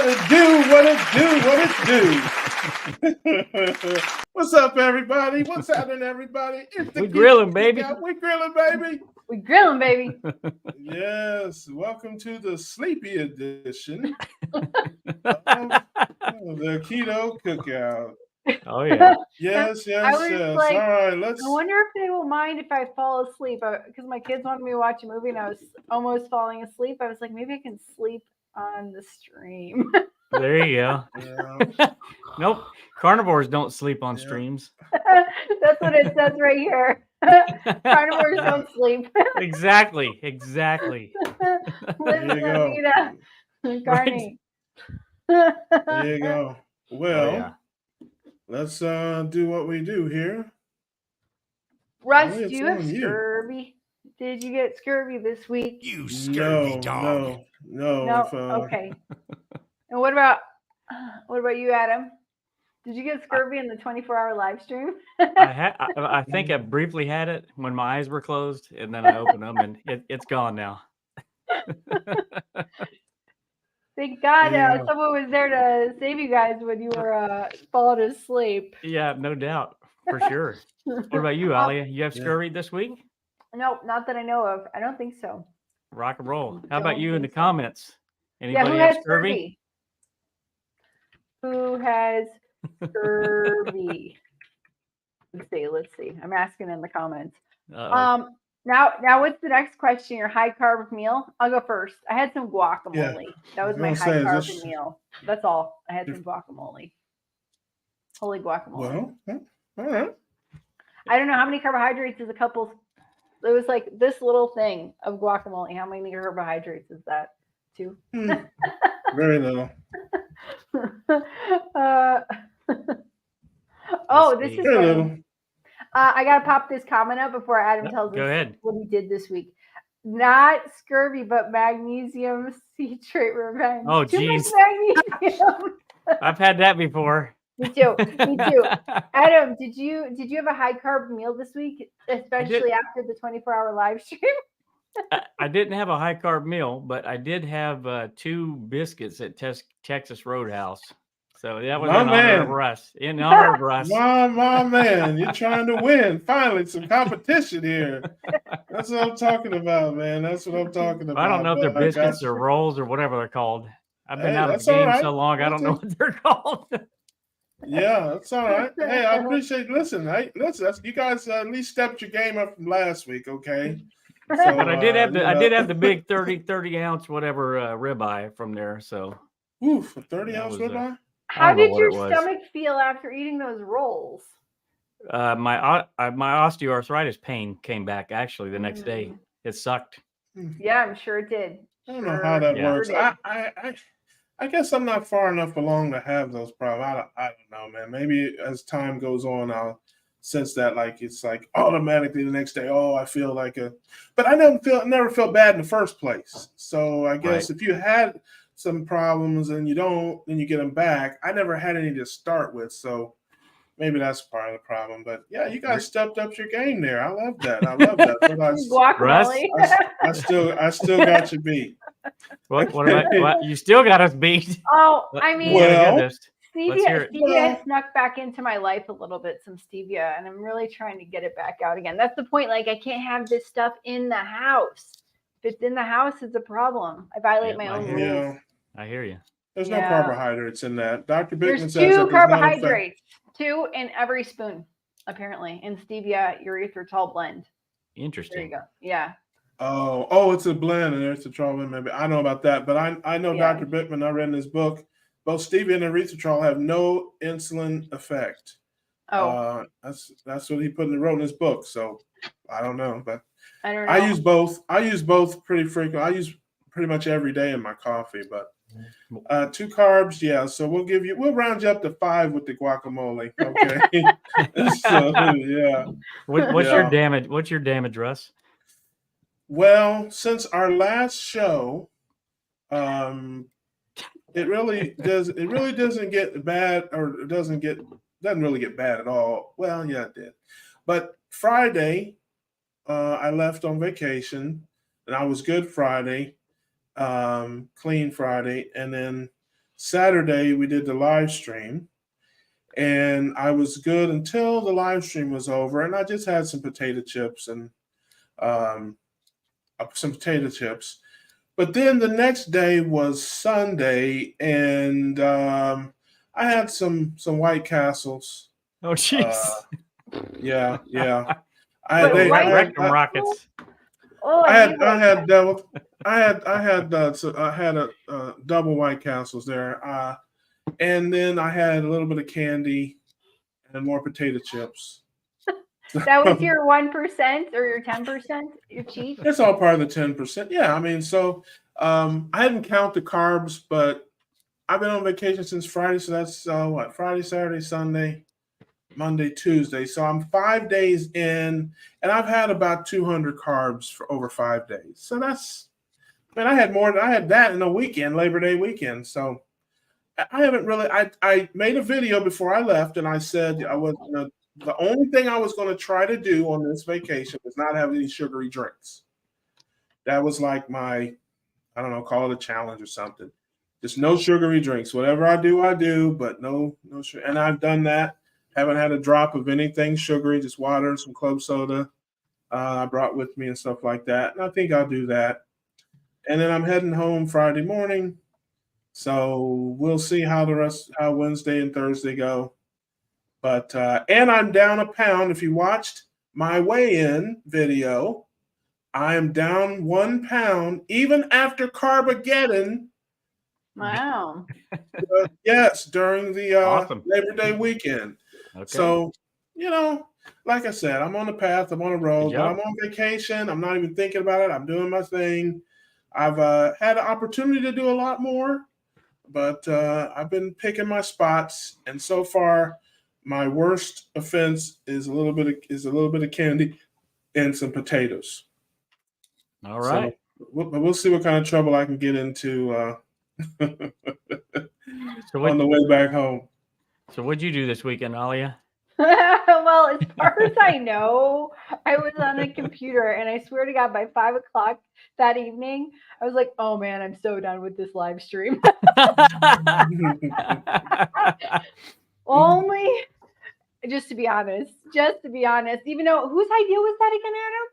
What it do? What's up, everybody? What's happening, everybody? It's the We grilling, baby. We grilling, baby. We grilling, baby. Yes, welcome to the sleepy edition of the Keto Cookout. Oh yeah. Yes. Like, All right, let's. I wonder if they will mind if I fall asleep because my kids wanted me to watch a movie and I was almost falling asleep. I was like, maybe I can sleep on the stream. There you go. Yeah. Nope. Carnivores don't sleep on streams. That's what it says right here. Carnivores don't sleep. Exactly. There you go. Carney. There you go. Well, yeah. let's do what we do here. Russ, do you have scurvy? Did you get scurvy this week? You scurvy dog. No. Okay. And what about you, Adam? Did you get scurvy in the 24-hour live stream? I think I briefly had it when my eyes were closed, and then I opened them, and it's gone now. Thank God someone was there to save you guys when you were falling asleep. Yeah, no doubt, for sure. What about you, Alia? You have scurvy this week? No, not that I know of. I don't think so. Rock and roll. How about you in the comments? Anybody who have has scurvy? Who has scurvy? Let's see. I'm asking in the comments. Uh-oh. Now what's the next question? Your high carb meal? I'll go first. I had some guacamole. Yeah. That was my high carb meal. That's all. I had some guacamole. Holy guacamole. Well, all right. I don't know how many carbohydrates is a couple. It was like this little thing of guacamole. How many carbohydrates is that? 2? Very little. This is funny. I gotta pop this comment up before Adam tells us what he did this week. Not scurvy, but magnesium citrate revenge. Oh, geez. I've had that before. Me too. Adam, did you have a high carb meal this week, especially after the 24-hour live stream? I didn't have a high carb meal, but I did have 2 biscuits at Texas Roadhouse. So that was in honor of Russ. In honor of Russ. My man, you're trying to win. Finally, some competition here. That's what I'm talking about, man. That's what I'm talking about. I don't know if they're biscuits or rolls or whatever they're called. I've been out of the game so long, I don't know what they're called. Yeah, that's all right. Hey, I appreciate. Listen, you guys at least stepped your game up from last week, okay? So, but I did have the big 30 ounce whatever ribeye from there. So, a 30 ounce ribeye. How did your stomach feel after eating those rolls? My osteoarthritis pain came back actually the next day. It sucked. Yeah, I'm sure it did. I don't know how that works. I guess I'm not far enough along to have those problems. I don't know, man. Maybe as time goes on, I'll sense that it's like automatically the next day. Oh, I feel like but I never felt bad in the first place. So I guess if you had some problems and you don't, then you get them back. I never had any to start with, so maybe that's part of the problem. But yeah, you guys stepped up your game there. I love that. But I still got you beat. What about you? Still got us beat. Oh, I mean, stevia snuck back into my life a little bit. Some stevia, and I'm really trying to get it back out again. That's the point. Like, I can't have this stuff in the house. If it's in the house, it's a problem. I violate my own rules. I hear you. There's no carbohydrates in that. Dr. Bickman says there's 2 carbohydrates, 2 in every spoon, apparently, in stevia erythritol blend. Interesting. There you go. Yeah. Oh, it's a blend and erythritol blend. Maybe I know about that, but I know Dr. Bickman. I read in his book, both stevia and erythritol have no insulin effect. That's what he wrote in his book. So I don't know, but I don't know. I use both pretty frequently. I use pretty much every day in my coffee, but 2 carbs, yeah. So we'll round you up to 5 with the guacamole. Okay. So yeah. What's your damage, Russ? Well, since our last show, it really doesn't get bad, or it doesn't really get bad at all. Well, yeah, it did. But Friday, I left on vacation, and I was good Friday. Clean Friday, and then Saturday we did the live stream, and I was good until the live stream was over, and I just had some potato chips and some potato chips. But then the next day was Sunday, and I had some White Castles. Oh, jeez. Yeah. I had rockets. Oh, I had a double White Castles there, and then I had a little bit of candy and more potato chips. That was your 1% or your 10%, your cheat? It's all part of the 10%. Yeah, I mean, so I didn't count the carbs, but I've been on vacation since Friday, so that's Friday, Saturday, Sunday, Monday, Tuesday. So I'm 5 days in, and I've had about 200 carbs for over 5 days. So that's, man, I had that in a weekend, Labor Day weekend. So I haven't really. I made a video before I left, and I said I was the only thing I was going to try to do on this vacation was not have any sugary drinks. That was like my, I don't know, call it a challenge or something. Just no sugary drinks. Whatever I do, but no sugar. And I've done that. Haven't had a drop of anything sugary, just water, some club soda I brought with me and stuff like that. And I think I'll do that. And then I'm heading home Friday morning. So we'll see how Wednesday and Thursday go. But and I'm down a pound. If you watched my weigh-in video, I am down 1 pound even after Carbageddon. Wow. Yes, during the Awesome. Labor Day weekend. Okay. So, like I said, I'm on the path, I'm on the road, Good but job. I'm on vacation. I'm not even thinking about it. I'm doing my thing. I've had an opportunity to do a lot more, but I've been picking my spots, and so far, my worst offense is a little bit of candy and some potatoes. All right. So we'll see what kind of trouble I can get into on the way back home. So what'd you do this weekend, Alia? Well, as far as I know, I was on a computer, and I swear to God, by 5 o'clock that evening, I was like, "Oh man, I'm so done with this live stream." Only, just to be honest, even though, whose idea was that again, Adam?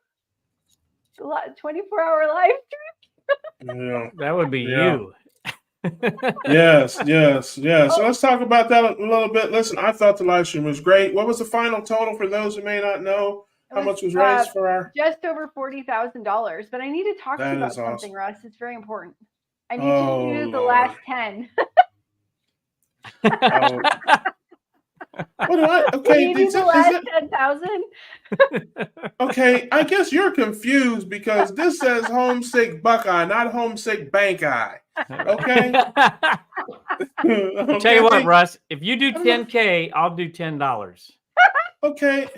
The 24-hour live stream? Yeah. That would be you. Yes. So let's talk about that a little bit. Listen, I thought the live stream was great. What was the final total for those who may not know? How much was raised for our? Just over $40,000. But I need to talk to you about something, Russ. It's very important. I need you to do the last 10. What do I? Okay, do the last 10,000. Okay, I guess you're confused because this says homesick Buckeye, not homesick Bank Eye. Okay. I'll tell you what, Russ. If you do 10K, I'll do $10. Okay,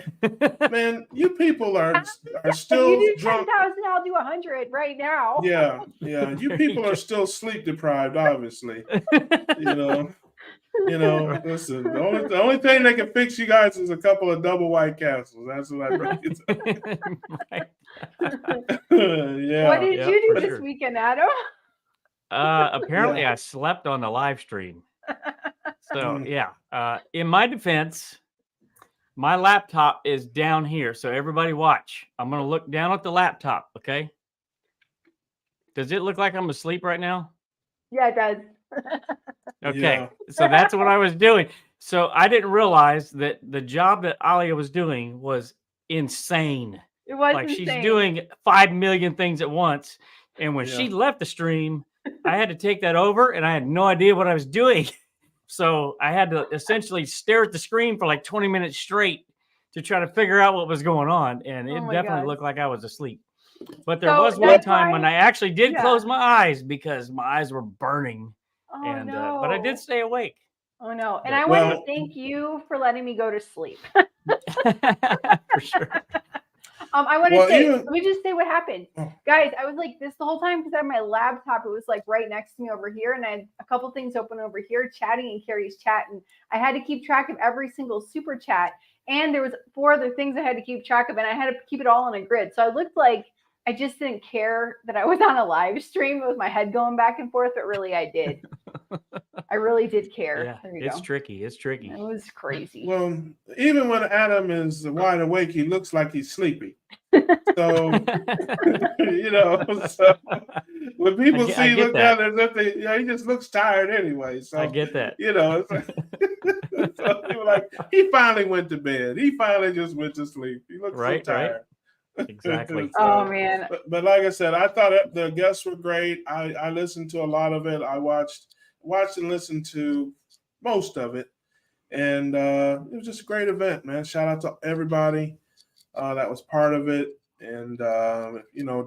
man, you people are still if you do drunk. 10,000, I'll do 100 right now. Yeah. You people are still sleep deprived, obviously. Listen, the only thing that can fix you guys is a couple of double White Castles. That's what I bring it to. Yeah. What did you do this weekend, Adam? Apparently I slept on the live stream. So in my defense, my laptop is down here. So everybody watch. I'm going to look down at the laptop. Okay. Does it look like I'm asleep right now? Yeah, it does. Okay. Yeah. So that's what I was doing. So I didn't realize that the job that Alia was doing was insane. It was like insane. She's doing 5 million things at once. And when she left the stream, I had to take that over, and I had no idea what I was doing. So I had to essentially stare at the screen for like 20 minutes straight to try to figure out what was going on. And it definitely looked like I was asleep. But there was one time when I actually did close my eyes because my eyes were burning. Oh, no. But I did stay awake. Oh, no. And I want to thank you for letting me go to sleep. For sure. I want to say, let me just say what happened. Guys, I was like this the whole time because I had my laptop. It was like right next to me over here. And I had a couple things open over here, chatting in Carrie's chat. And I had to keep track of every single super chat. And there was 4 other things I had to keep track of. And I had to keep it all on a grid. So I looked like I just didn't care that I was on a live stream with my head going back and forth. But really, I did. I really did care. Yeah, there you it's go. tricky. It's tricky. It was crazy. Well, even when Adam is wide awake, he looks like he's sleepy. So, so when people look down as if he just looks tired anyway. So I get that. It's like, so people like, he finally went to bed. He finally just went to sleep. He looks so tired. Right. Exactly. Oh man. But like I said, I thought the guests were great. I listened to a lot of it. I watched and listened to most of it. And it was just a great event, man. Shout out to everybody that was part of it. And,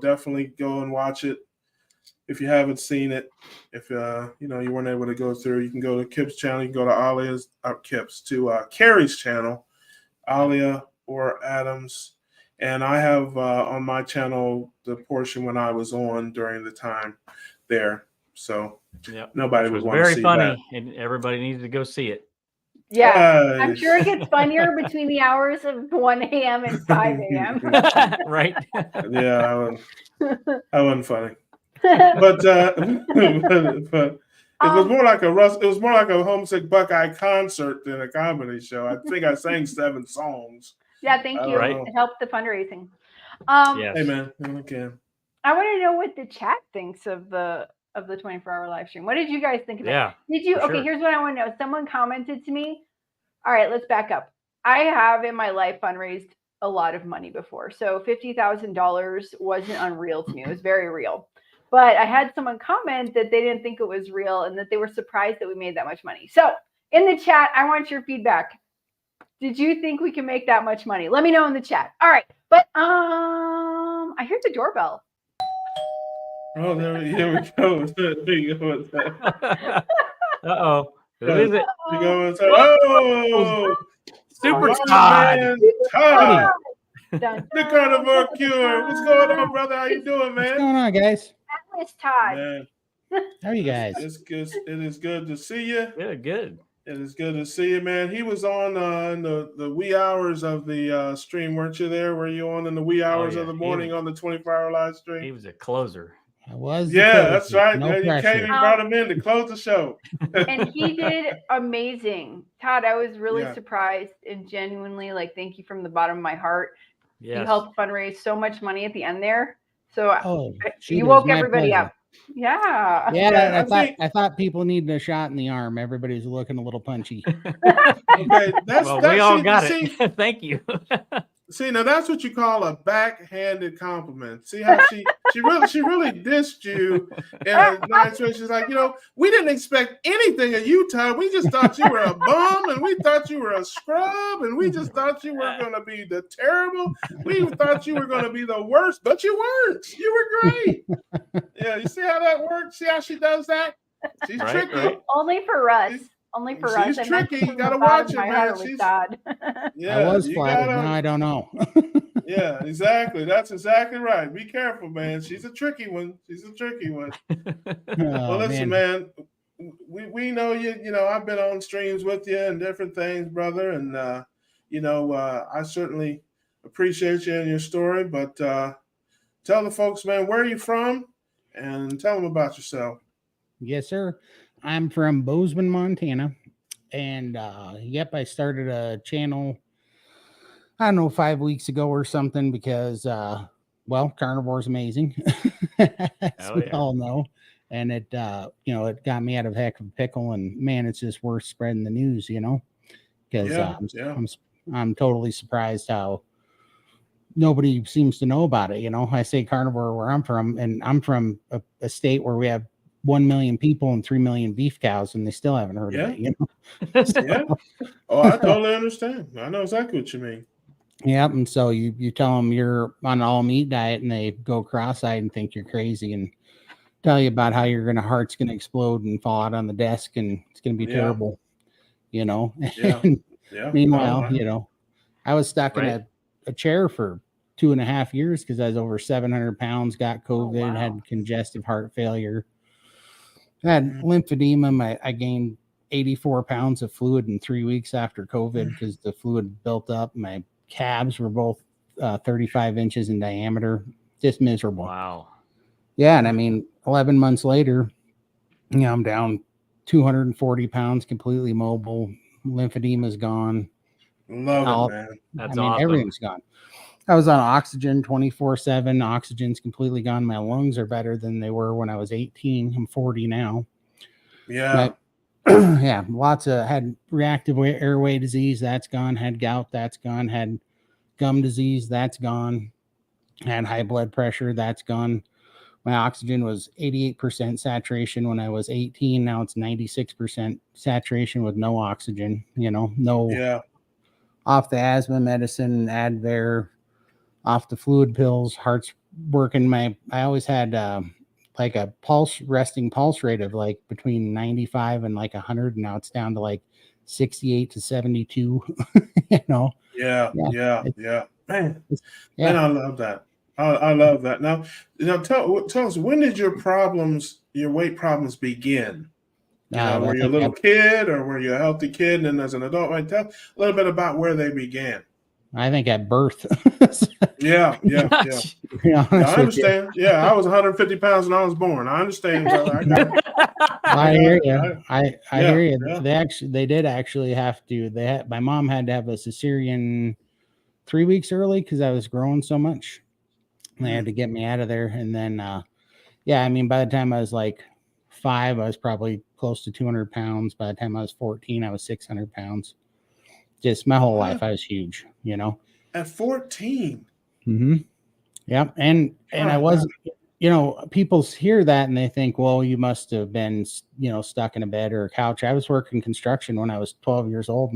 definitely go and watch it. If you haven't seen it, if, you weren't able to go through, you can go to Kipp's channel. You can go to Carrie's channel, Alia or Adams. And I have on my channel the portion when I was on during the time there. So nobody would want to see that. Very funny, and everybody needed to go see it. Yeah, I'm sure it gets funnier between the hours of 1 a.m. and 5 a.m. Right? Yeah, that wasn't funny. But it was more like a homesick Buckeye concert than a comedy show. I think I sang 7 songs. Yeah, thank you. Right. It helped the fundraising. Yes. Hey man, okay. I want to know what the chat thinks of the 24-hour live stream. What did you guys think of it? Did you? Okay, here's what I want to know. Someone commented to me. All right, let's back up. I have in my life fundraised a lot of money before. So $50,000 wasn't unreal to me. It was very real. But I had someone comment that they didn't think it was real and that they were surprised that we made that much money. So in the chat, I want your feedback. Did you think we can make that much money? Let me know in the chat. All right. But I hear the doorbell. Oh, here we go. There you go. Uh-oh. Who is it? Oh, Super Todd. Todd. The Carnivore Cure. What's going on, brother? How you doing, man? What's going on, guys? Atlas Todd. Man, how are you guys? It's good. It is good to see you. Yeah, good. It is good to see you, man. He was on in the wee hours of the stream, weren't you there? Were you on in the wee hours of the morning on the 24-hour live stream? He was a closer. I was. Yeah, that's right. No man. You came and brought him in to close the show. And he did amazing. Todd, I was really surprised and genuinely thank you from the bottom of my heart. Yes. You helped fundraise so much money at the end there. So you woke everybody up. Yeah. Yeah, I thought people needed a shot in the arm. Everybody's looking a little punchy. Okay, we all got it. Thank you. See, now that's what you call a backhanded compliment. See how she really dissed you in a nice way. She's like, we didn't expect anything of you, Todd. We just thought you were a bum, and we thought you were a scrub, and we just thought you were going to be the terrible. We thought you were going to be the worst, but you weren't. You were great. Yeah, you see how that works? See how she does that? She's tricky. Right. Only for us. Only for us. She's tricky. You gotta watch her, man. I was flattered. Now I don't know. Yeah, exactly. That's exactly right. Be careful, man. She's a tricky one. Well, listen, man. We know you. I've been on streams with you and different things, brother. And I certainly appreciate you and your story. But tell the folks, man, where are you from, and tell them about yourself. Yes, sir. I'm from Bozeman, Montana, and I started a channel, I don't know, 5 weeks ago or something because, carnivore's amazing, as we all know, and it got me out of heck of a pickle, and man, it's just worth spreading the news, because I'm totally surprised how nobody seems to know about it. I say carnivore where I'm from, and I'm from a state where we have 1 million people and 3 million beef cows, and they still haven't heard of it. Yeah. Oh, I totally understand. I know exactly what you mean. Yeah, and so you tell them you're on an all meat diet, and they go cross-eyed and think you're crazy, and tell you about how heart's gonna explode and fall out on the desk, and it's gonna be terrible. Yeah. Meanwhile, I was stuck in a chair for 2.5 years because I was over 700 pounds, got COVID, had congestive heart failure. I had lymphedema. I gained 84 pounds of fluid in 3 weeks after COVID because the fluid built up. My calves were both 35 inches in diameter. Just miserable. Wow. Yeah. And 11 months later, I'm down 240 pounds, completely mobile. Lymphedema's gone. Love it, man. That's I mean, awesome. everything's gone. I was on oxygen 24/7. Oxygen's completely gone. My lungs are better than they were when I was 18. I'm 40 now. Yeah. Yeah, had reactive airway disease, that's gone. Had gout, that's gone. Had gum disease, that's gone. Had high blood pressure, that's gone. My oxygen was 88% saturation when I was 18. Now it's 96% saturation with no oxygen. No off the asthma medicine, Advair, off the fluid pills, heart's working. I always had like a resting pulse rate of like between 95 and like 100. Now it's down to like 68 to 72. Yeah. Man, yeah. man, I love that. I love that. Now tell us, when did your weight problems begin? Were you a little kid, or were you a healthy kid? And as an adult, right? Tell a little bit about where they began. I think at birth. Yeah. I understand. Yeah, I was 150 pounds when I was born. I understand, brother. I hear you. I hear you. Yeah. They did actually have to. My mom had to have a cesarean 3 weeks early because I was growing so much. They had to get me out of there, and then by the time I was like 5, I was probably close to 200 pounds. By the time I was 14, I was 600 pounds. Just my whole life, I was huge. At 14. Mm-hmm. Yeah, and I wasn't. People hear that and they think, well, you must have been, stuck in a bed or a couch. I was working construction when I was 12 years old.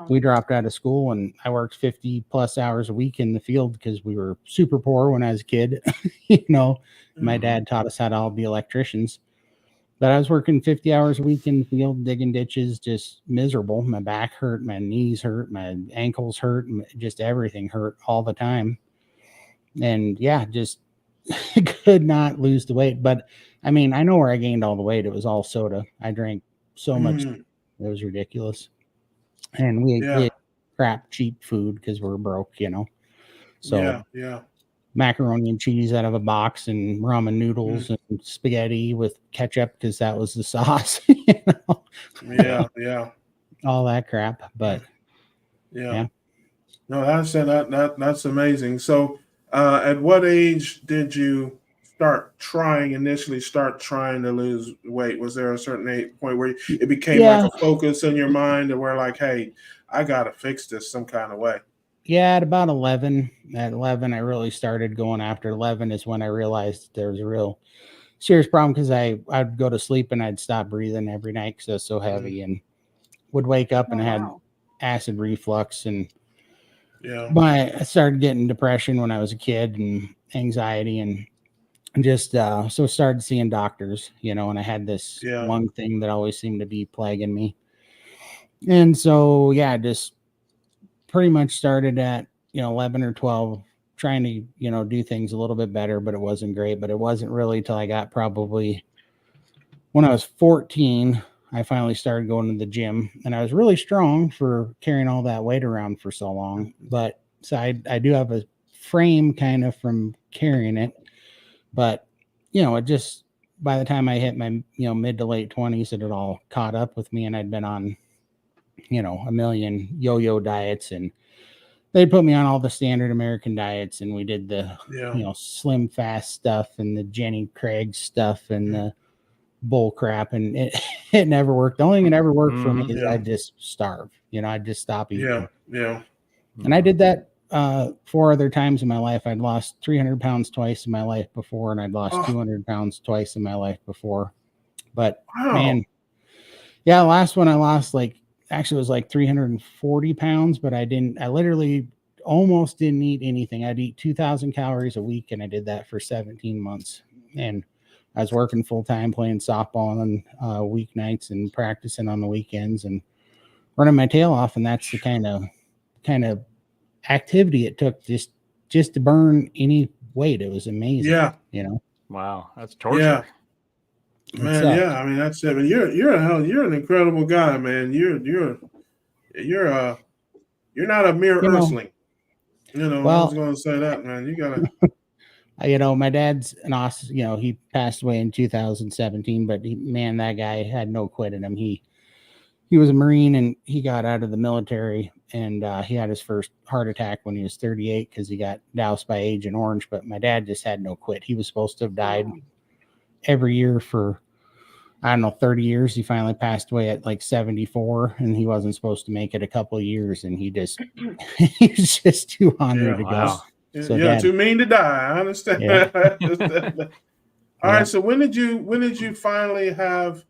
We dropped out of school and I worked 50 plus hours a week in the field because we were super poor when I was a kid. My dad taught us how to all be electricians, but I was working 50 hours a week in the field, digging ditches, just miserable. My back hurt, my knees hurt, my ankles hurt, just everything hurt all the time. And just could not lose the weight. But I mean, I know where I gained all the weight. It was all soda. I drank so much. It was ridiculous. And we ate crap, cheap food because we're broke, So macaroni and cheese out of a box and ramen noodles and spaghetti with ketchup because that was the sauce. All that crap. But no, that's amazing. So at what age did you initially start trying to lose weight? Was there a certain point where it became like a focus in your mind, and where like, hey, I gotta fix this some kind of way? Yeah, at about 11. At 11, I really started going after. 11 is when I realized there was a real serious problem because I'd go to sleep and I'd stop breathing every night because I was so heavy, and would wake up and had acid reflux, and I started getting depression when I was a kid and anxiety, and just so started seeing doctors, and I had this one thing that always seemed to be plaguing me. And so just pretty much started at 11 or 12 trying to do things a little bit better, but it wasn't great. But it wasn't really till I got probably when I was 14, I finally started going to the gym, and I was really strong for carrying all that weight around for so long. But so I do have a frame kind of from carrying it. But, it just, by the time I hit my, mid to late 20s, it had all caught up with me, and I'd been on, a million yo-yo diets, and they put me on all the standard American diets, and we did the, slim fast stuff and the Jenny Craig stuff and the bull crap, and it never worked. The only thing that ever worked for me is I'd just starve, I'd just stop eating. And I did that 4 other times in my life. I'd lost 300 pounds twice in my life before, and I'd lost 200 pounds twice in my life before. But man, the last one I lost actually was like 340 pounds, but I literally almost didn't eat anything. I'd eat 2,000 calories a week, and I did that for 17 months. And I was working full time, playing softball on weeknights and practicing on the weekends and running my tail off. And that's the kind of activity it took just to burn any weight. It was amazing. Wow, that's torture. Man, I mean, that's it. I mean, you're an incredible guy, man. You're not a mere earthling. I was going to say that, man. You gotta. My dad's an awesome, he passed away in 2017, but that guy had no quit in him. He was a Marine and he got out of the military, and he had his first heart attack when he was 38 because he got doused by Agent Orange. But my dad just had no quit. He was supposed to have died every year for, 30 years. He finally passed away at like 74, and he wasn't supposed to make it a couple of years. And he was just too hungry to go. So too mean to die. I understand. Yeah. All right. So when did you finally have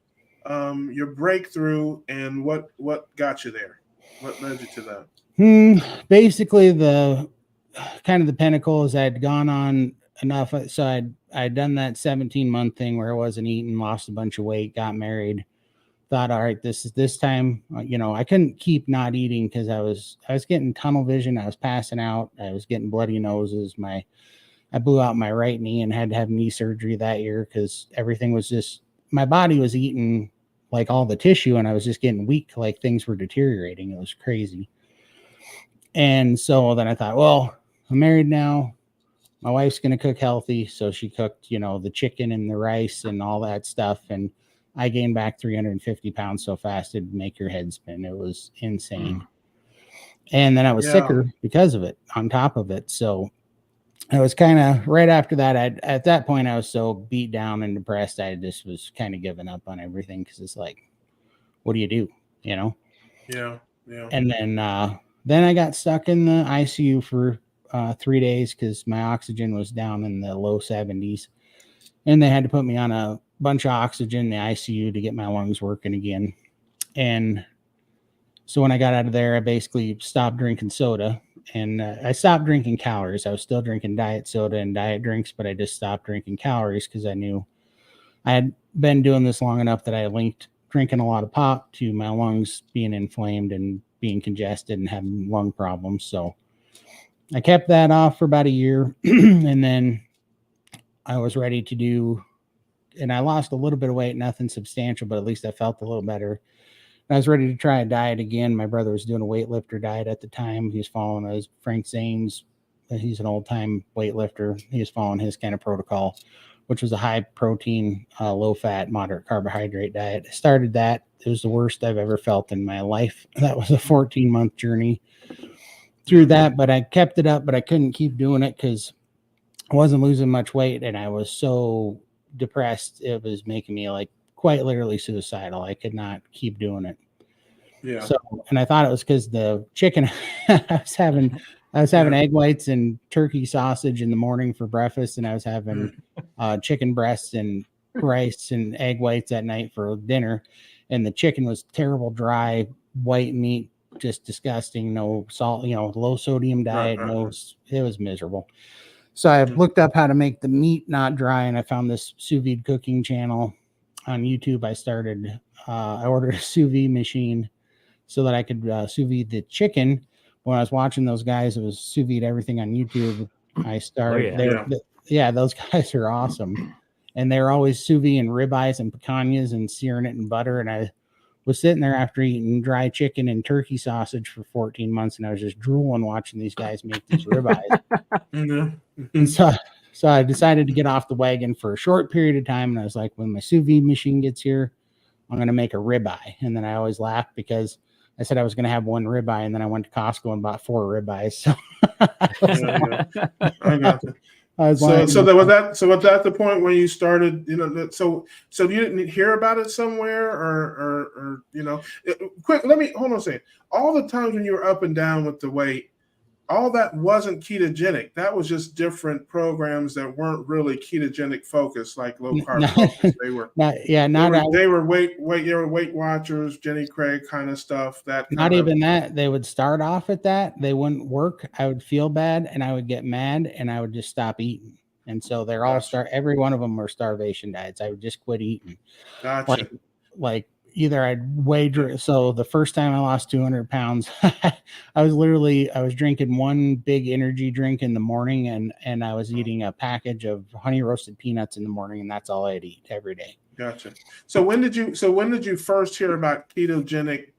your breakthrough, and what got you there? What led you to that? Basically, the kind of the pinnacle is I'd gone on enough. So I'd done that 17-month thing where I wasn't eating, lost a bunch of weight, got married. Thought, all right, this time, I couldn't keep not eating because I was getting tunnel vision. I was passing out. I was getting bloody noses. I blew out my right knee and had to have knee surgery that year because everything was just, my body was eating like all the tissue, and I was just getting weak, like things were deteriorating. It was crazy. And so then I thought, well, I'm married now. My wife's going to cook healthy. So she cooked, the chicken and the rice and all that stuff. And I gained back 350 pounds so fast it'd make your head spin. It was insane. And then I was sicker because of it on top of it. So I was kind of right after that. At that point, I was so beat down and depressed. I just was kind of giving up on everything because it's like, what do you do? Yeah. And then I got stuck in the ICU for 3 days because my oxygen was down in the low 70s. And they had to put me on a bunch of oxygen in the ICU to get my lungs working again. And so when I got out of there, I basically stopped drinking soda, and I stopped drinking calories. I was still drinking diet soda and diet drinks, but I just stopped drinking calories because I knew I had been doing this long enough that I linked drinking a lot of pop to my lungs being inflamed and being congested and having lung problems. So I kept that off for about a year, and then I was ready to do, and I lost a little bit of weight, nothing substantial, but at least I felt a little better. I was ready to try a diet again. My brother was doing a weightlifter diet at the time. He was following his Frank Zane's. He's an old time weightlifter. He was following his kind of protocol, which was a high protein, low fat, moderate carbohydrate diet. I started that. It was the worst I've ever felt in my life. That was a 14-month journey through that, but I kept it up, but I couldn't keep doing it because I wasn't losing much weight, and I was so depressed. It was making me like quite literally suicidal. I could not keep doing it. Yeah. So, and I thought it was because the chicken, I was having egg whites and turkey sausage in the morning for breakfast, and I was having chicken breasts and rice and egg whites at night for dinner. And the chicken was terrible, dry, white meat, just disgusting. No salt, low sodium diet. It was miserable. So I looked up how to make the meat not dry, and I found this sous vide cooking channel on YouTube. I ordered a sous vide machine so that I could sous vide the chicken. When I was watching those guys, it was sous vide everything on YouTube. I started those guys are awesome. And they're always sous vide and ribeyes and picanhas and searing it in butter. And I was sitting there after eating dry chicken and turkey sausage for 14 months, and I was just drooling watching these guys make these ribeyes. And so I decided to get off the wagon for a short period of time. And I was like, when my sous vide machine gets here, I'm going to make a ribeye. And then I always laughed because I said I was going to have one ribeye, and then I went to Costco and bought 4 ribeyes. So I got you. Was that the point where you started, so you didn't hear about it somewhere or quick, hold on a second. All the times when you were up and down with the weight, all that wasn't ketogenic. That was just different programs that weren't really ketogenic focused, like low carb focused. They were they were Weight Watchers, Jenny Craig kind of stuff. They would start off at that. They wouldn't work. I would feel bad and I would get mad and I would just stop eating. And so they're all every one of them were starvation diets. I would just quit eating. Gotcha. Like either I'd wager. So the first time I lost 200 pounds, I was drinking one big energy drink in the morning, and I was eating a package of honey roasted peanuts in the morning, and that's all I'd eat every day. Gotcha. So when did you first hear about ketogenic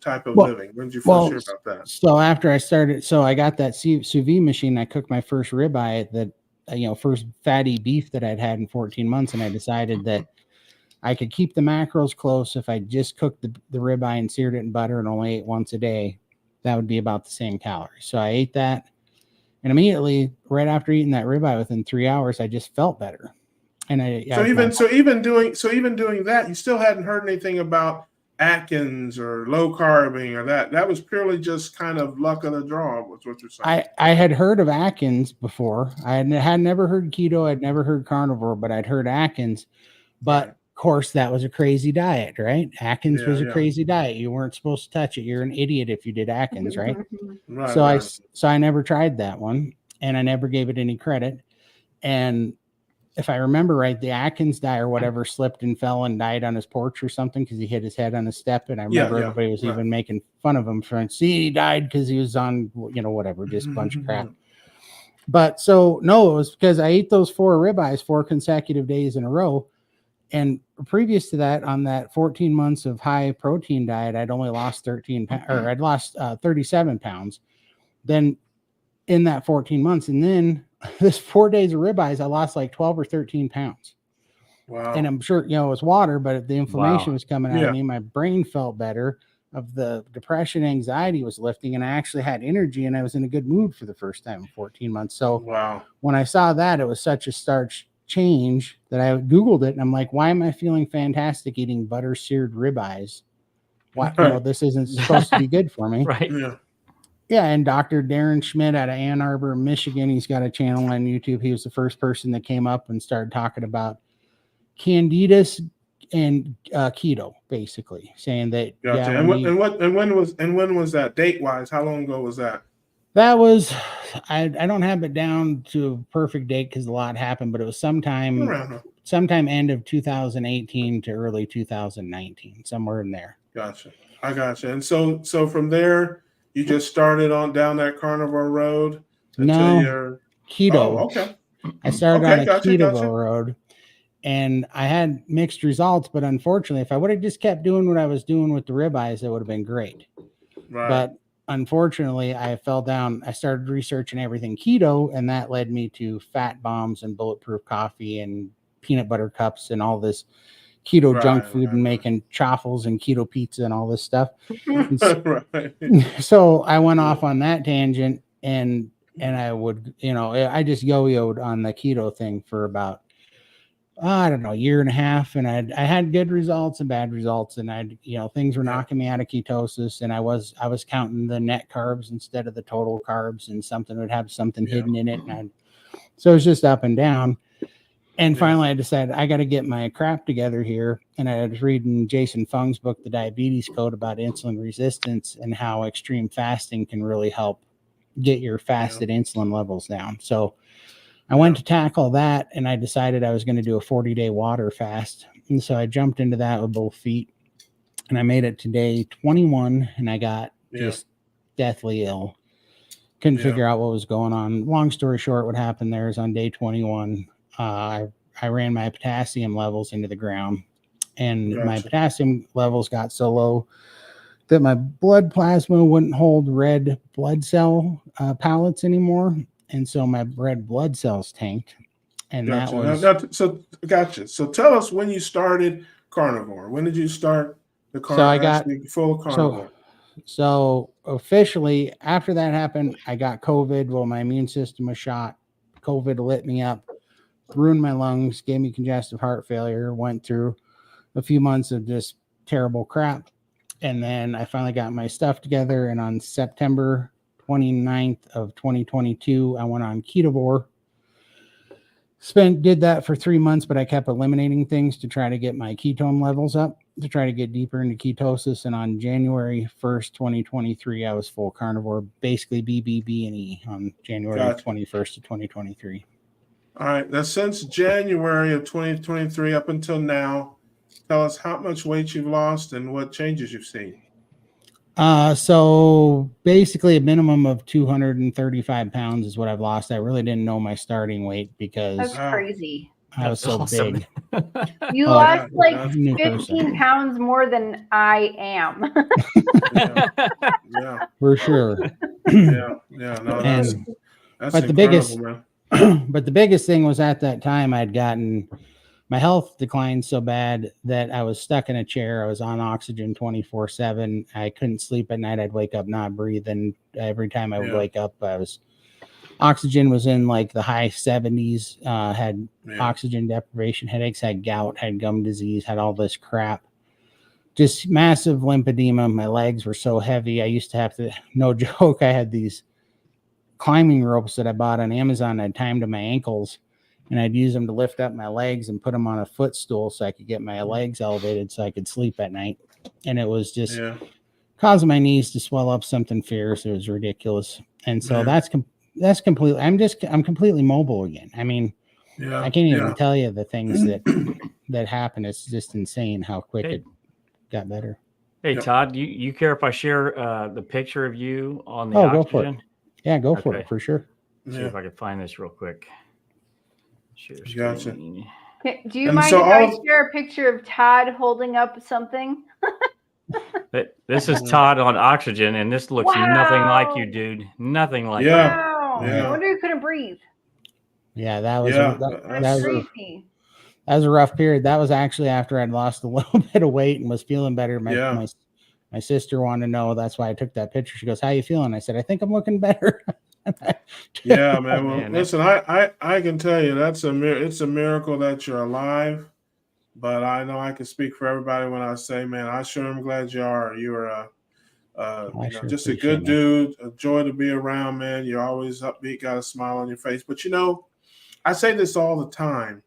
type of living? When did you first hear about that? So after I started, I got that sous vide machine. I cooked my first ribeye, that first fatty beef that I'd had in 14 months, and I decided that I could keep the macros close if I just cooked the ribeye and seared it in butter and only ate once a day. That would be about the same calories. So I ate that, and immediately, right after eating that ribeye, within 3 hours, I just felt better. And even doing that, you still hadn't heard anything about Atkins or low carbing or that. That was purely just kind of luck of the draw, was what you're saying. I had heard of Atkins before. I had never heard keto. I'd never heard carnivore, but I'd heard Atkins. But of course, that was a crazy diet, right? Atkins was a crazy diet. You weren't supposed to touch it. You're an idiot if you did Atkins, right? So I never tried that one, and I never gave it any credit. And if I remember right, the Atkins guy or whatever slipped and fell and died on his porch or something because he hit his head on a step. And I remember everybody was even making fun of him for, he died because he was on, whatever, just a bunch of crap. But so, no, it was because I ate those 4 ribeyes 4 consecutive days in a row. And previous to that, on that 14 months of high protein diet, I'd only lost 37 pounds. Then in that 14 months, and then this 4 days of ribeyes, I lost like 12 or 13 pounds. Wow. And I'm sure, it was water, but the inflammation was coming out of me. My brain felt better. Of the depression, anxiety was lifting, and I actually had energy, and I was in a good mood for the first time in 14 months. So when I saw that, it was such a starch change that I Googled it, and I'm like, why am I feeling fantastic eating butter seared ribeyes? Why, this isn't supposed to be good for me. Right. Yeah, and Dr. Darren Schmidt out of Ann Arbor, Michigan, he's got a channel on YouTube. He was the first person that came up and started talking about Candidus and keto, basically saying that. Gotcha. And when was that date wise? How long ago was that? That was, I don't have it down to a perfect date because a lot happened, but it was sometime end of 2018 to early 2019, somewhere in there. Gotcha. I gotcha. And so from there, you just started on down that carnivore road until you're keto. Oh, okay. I started on a keto road, and I had mixed results, but unfortunately, if I would have just kept doing what I was doing with the ribeyes, it would have been great. Right. But unfortunately, I fell down. I started researching everything keto, and that led me to fat bombs and bulletproof coffee and peanut butter cups and all this keto junk food and making chaffles and keto pizza and all this stuff. So I went off on that tangent, and I would, I just yo-yoed on the keto thing for about, I don't know, a year and a half. And I had good results and bad results. And things were knocking me out of ketosis. And I was counting the net carbs instead of the total carbs, and something would have something hidden in it. So it was just up and down. And finally, I decided I got to get my crap together here. And I was reading Jason Fung's book, The Diabetes Code, about insulin resistance and how extreme fasting can really help get your fasted insulin levels down. So I went to tackle that, and I decided I was going to do a 40-day water fast. And so I jumped into that with both feet, and I made it to day 21, and I got just deathly ill. Couldn't figure out what was going on. Long story short, what happened there is on day 21, I ran my potassium levels into the ground, and my potassium levels got so low that my blood plasma wouldn't hold red blood cell pellets anymore. And so my red blood cells tanked. And that was... Gotcha. So tell us when you started carnivore. When did you start the carnivore? So I got full carnivore. So officially, after that happened, I got COVID. Well, my immune system was shot. COVID lit me up, ruined my lungs, gave me congestive heart failure, went through a few months of just terrible crap. And then I finally got my stuff together. And on September 29th of 2022, I went on ketovore. Did that for 3 months, but I kept eliminating things to try to get my ketone levels up, to try to get deeper into ketosis. And on January 1st, 2023, I was full carnivore, basically BBB&E on January 21st of 2023. All right. Now, since January of 2023 up until now, tell us how much weight you've lost and what changes you've seen. So basically a minimum of 235 pounds is what I've lost. I really didn't know my starting weight because that's crazy. I was so awesome. big. You lost like 15 pounds more than I am. Yeah. For sure. Yeah. No, that's but incredible, but the biggest thing was at that time I'd gotten my health declined so bad that I was stuck in a chair. I was on oxygen 24/7. I couldn't sleep at night. I'd wake up not breathing. Every time I would wake up, oxygen was in like the high 70s. Had oxygen deprivation headaches, had gout, had gum disease, had all this crap. Just massive lymphedema. My legs were so heavy. I used to have to, no joke, I had these climbing ropes that I bought on Amazon. I'd tie them to my ankles and I'd use them to lift up my legs and put them on a footstool so I could get my legs elevated so I could sleep at night. And it was just causing my knees to swell up something fierce. It was ridiculous. And so that's completely, I'm completely mobile again. I mean, I can't even tell you the things that happen. It's just insane how quick it got better. Hey, Todd, you care if I share the picture of you on the oxygen? Go for it. Yeah, go for it, for sure. Let's see if I can find this real quick. Share screen. Gotcha. Do you mind if I share a picture of Todd holding up something? This is Todd on oxygen, and this looks nothing like you, dude. Nothing like you. Wow. I wonder you couldn't breathe. Yeah, that was that was a rough period. That was actually after I'd lost a little bit of weight and was feeling better. My sister wanted to know. That's why I took that picture. She goes, "How you feeling?" I said, "I think I'm looking better." Yeah, man. Well, listen, I can tell you it's a miracle that you're alive. But I know I can speak for everybody when I say, man, I sure am glad you are. You're just a good dude, a joy to be around, man. You're always upbeat, got a smile on your face. But I say this all the time.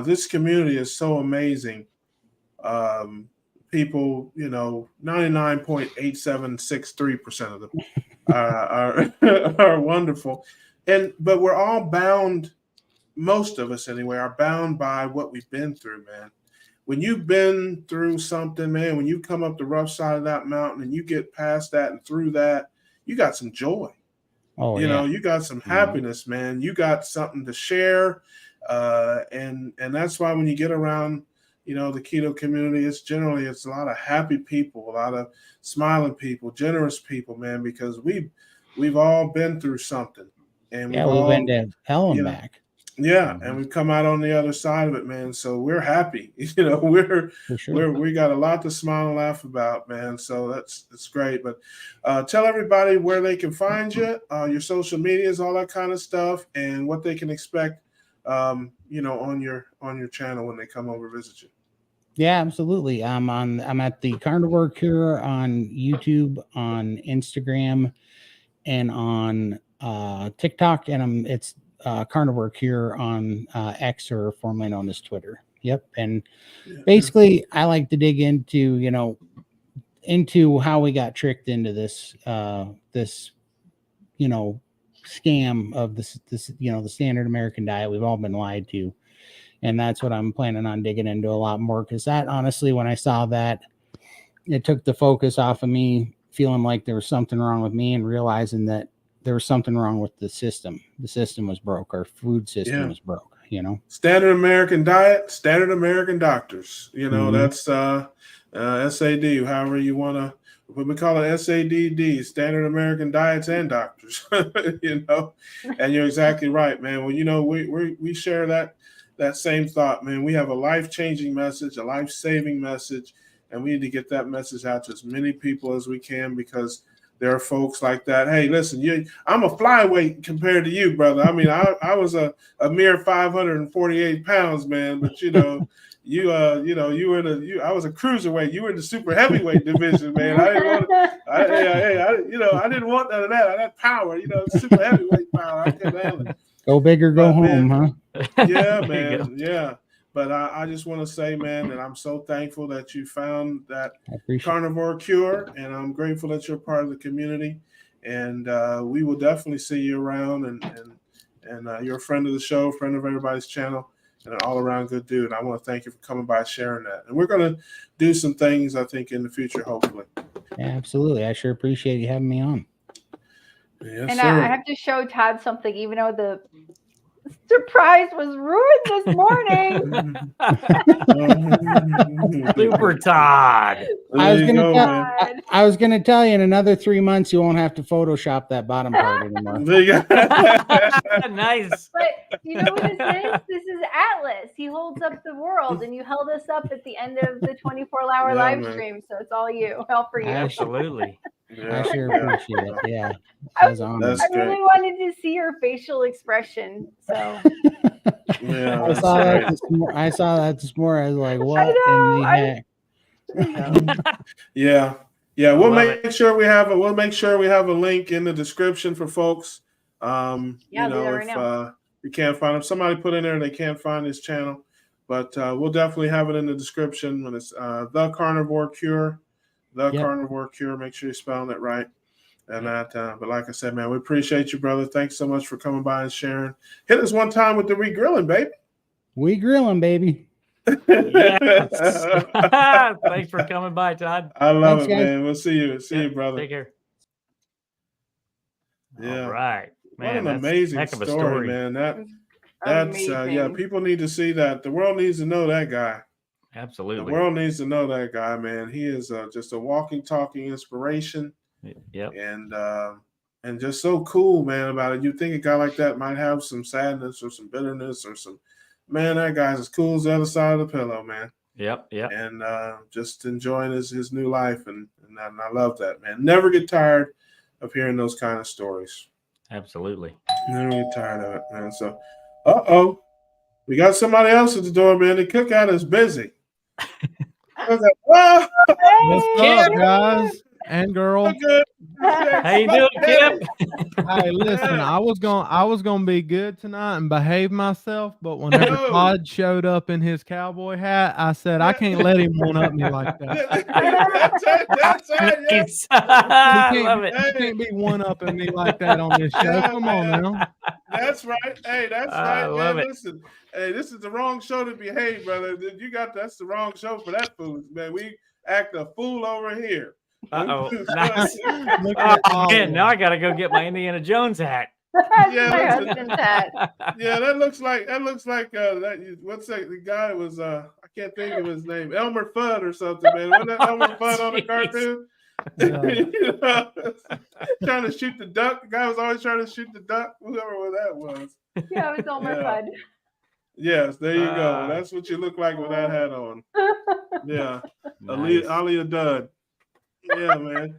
This community is so amazing. People, 99.8763% of them are wonderful. But we're all bound. Most of us anyway are bound by what we've been through, man. When you've been through something, man, when you come up the rough side of that mountain and you get past that and through that, you got some joy. You got some happiness, man. You got something to share. And that's why when you get around, the keto community, it's a lot of happy people, a lot of smiling people, generous people, man, because we've all been through something. And we've been to hell and back. Yeah, and we've come out on the other side of it, man. So we're happy. We got a lot to smile and laugh about, man. So that's great. But tell everybody where they can find you, your social medias, all that kind of stuff, and what they can expect, on your channel when they come over to visit you. Yeah, absolutely. I'm at the Carnivore Cure on YouTube, on Instagram, and on TikTok, and it's Carnivore Cure on X, or formerly known as Twitter. Yep. And basically I like to dig into how we got tricked into this scam of this the standard American diet. We've all been lied to, and that's what I'm planning on digging into a lot more, because that, honestly, when I saw that, it took the focus off of me feeling like there was something wrong with me and realizing that there was something wrong with the system. The system was broke. Our food system was broke, Standard American diet, standard American doctors. That's SAD, however you want to, we call it SADD, standard American diets and doctors, and you're exactly right, man. Well, we share that same thought, man. We have a life-changing message, a life-saving message, and we need to get that message out to as many people as we can, because there are folks like that. Hey, listen, I'm a flyweight compared to you, brother. I mean, I was a mere 548 pounds, man. But you were I was a cruiserweight. You were in the super heavyweight division, man. I didn't want none of that. That power, super heavyweight power. I couldn't handle it. Go big or go home, huh? Yeah, man. Yeah. But I just want to say, man, that I'm so thankful that you found that Carnivore Cure, and I'm grateful that you're part of the community. And we will definitely see you around. And you're a friend of the show, friend of everybody's channel, and an all-around good dude. I want to thank you for coming by, sharing that. And we're going to do some things, I think, in the future, hopefully. Yeah, absolutely. I sure appreciate you having me on. Yes, and sir. I have to show Todd something, even though surprise was ruined this morning. Super Todd. I was gonna tell you in another 3 months you won't have to Photoshop that bottom part anymore. Nice. But you know what this is? This is Atlas. He holds up the world, and you held us up at the end of the 24-hour live stream. So it's all for you. Absolutely. I sure appreciate it. Yeah. I really wanted to see your facial expression. So yeah, I saw that this morning. I was like, what in the heck? Yeah. We'll make sure we have a link in the description for folks. You know, if you can't find him, somebody put in there they can't find his channel. But we'll definitely have it in the description when it's The Carnivore Cure. Carnivore Cure. Make sure you're spelling it right. And that, but like I said, man, we appreciate you, brother. Thanks so much for coming by and sharing. Hit us one time with the Grillin, baby. We grilling, baby. Yes. Thanks for coming by, Todd. I love it, man. We'll see you. See you, brother. Take care. Yeah. All right. Man, what an amazing story, man. That's people need to see that. The world needs to know that guy. Absolutely. The world needs to know that guy, man. He is just a walking, talking inspiration. Yep. And just so cool, man, about it. You think a guy like that might have some sadness or some bitterness or some, man, that guy's as cool as the other side of the pillow, man. Yep. And just enjoying his new life. And I love that, man. Never get tired of hearing those kind of stories. Absolutely. Never get tired of it, man. So, we got somebody else at the door, man. The cookout is busy. I was like, whoa! What's up, guys and girl? How you doing, Kipp? Hey, listen, I was gonna be good tonight and behave myself, but whenever Todd showed up in his cowboy hat, I said I can't let him one up me like that. That's right. Nice. I love it. He can't be one upping me like that on this show. Come on now. That's right. Hey, that's right. I love it. Listen, hey, this is the wrong show to behave, brother. That's the wrong show for that food, man. We act a fool over here. Nice. Man, now I gotta go get my Indiana Jones hat. My husband's hat. Yeah, that looks like that. What's that? The guy was I can't think of his name. Elmer Fudd or something, man. Wasn't that Elmer Fudd on the cartoon? You know, trying to shoot the duck. The guy was always trying to shoot the duck. Whoever that was. Yeah, it was Elmer Fudd. Yes, there you go. That's what you look like with that hat on. Yeah, nice. Ali a dud. Yeah, man.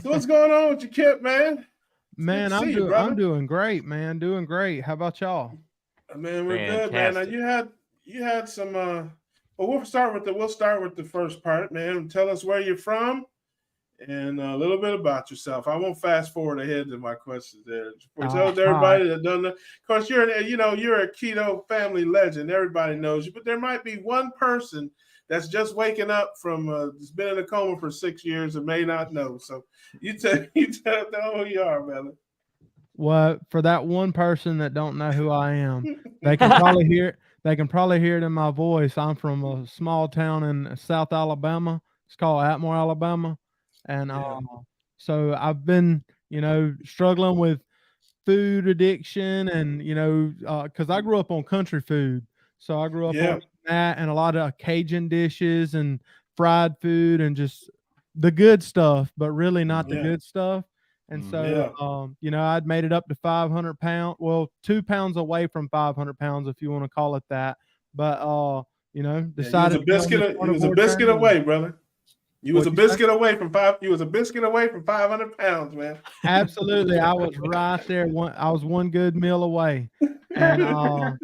So what's going on with you, Kipp, man? Man, I'm doing great, man. Doing great. How about y'all? Man, we're good, man. Now you had some well, we'll start with the first part, man. Tell us where you're from and a little bit about yourself. I won't fast forward ahead to my questions there. Tell everybody that doesn't know. Of course, you're a keto family legend. Everybody knows you, but there might be one person that's just waking up from has been in a coma for 6 years and may not know. So you tell them who you are, brother. Well, for that one person that don't know who I am, they can probably hear it in my voice. I'm from a small town in South Alabama. It's called Atmore, Alabama. And so I've been, struggling with food addiction and, because I grew up on country food. So I grew up on that and a lot of Cajun dishes and fried food and just the good stuff, but really not the good stuff. And so, I'd made it up to 500 pounds. Well, 2 pounds away from 500 pounds, if you want to call it that. But, decided he was a biscuit away, brother. You was a biscuit away from 500 pounds, man. Absolutely. I was right there. I was one good meal away. And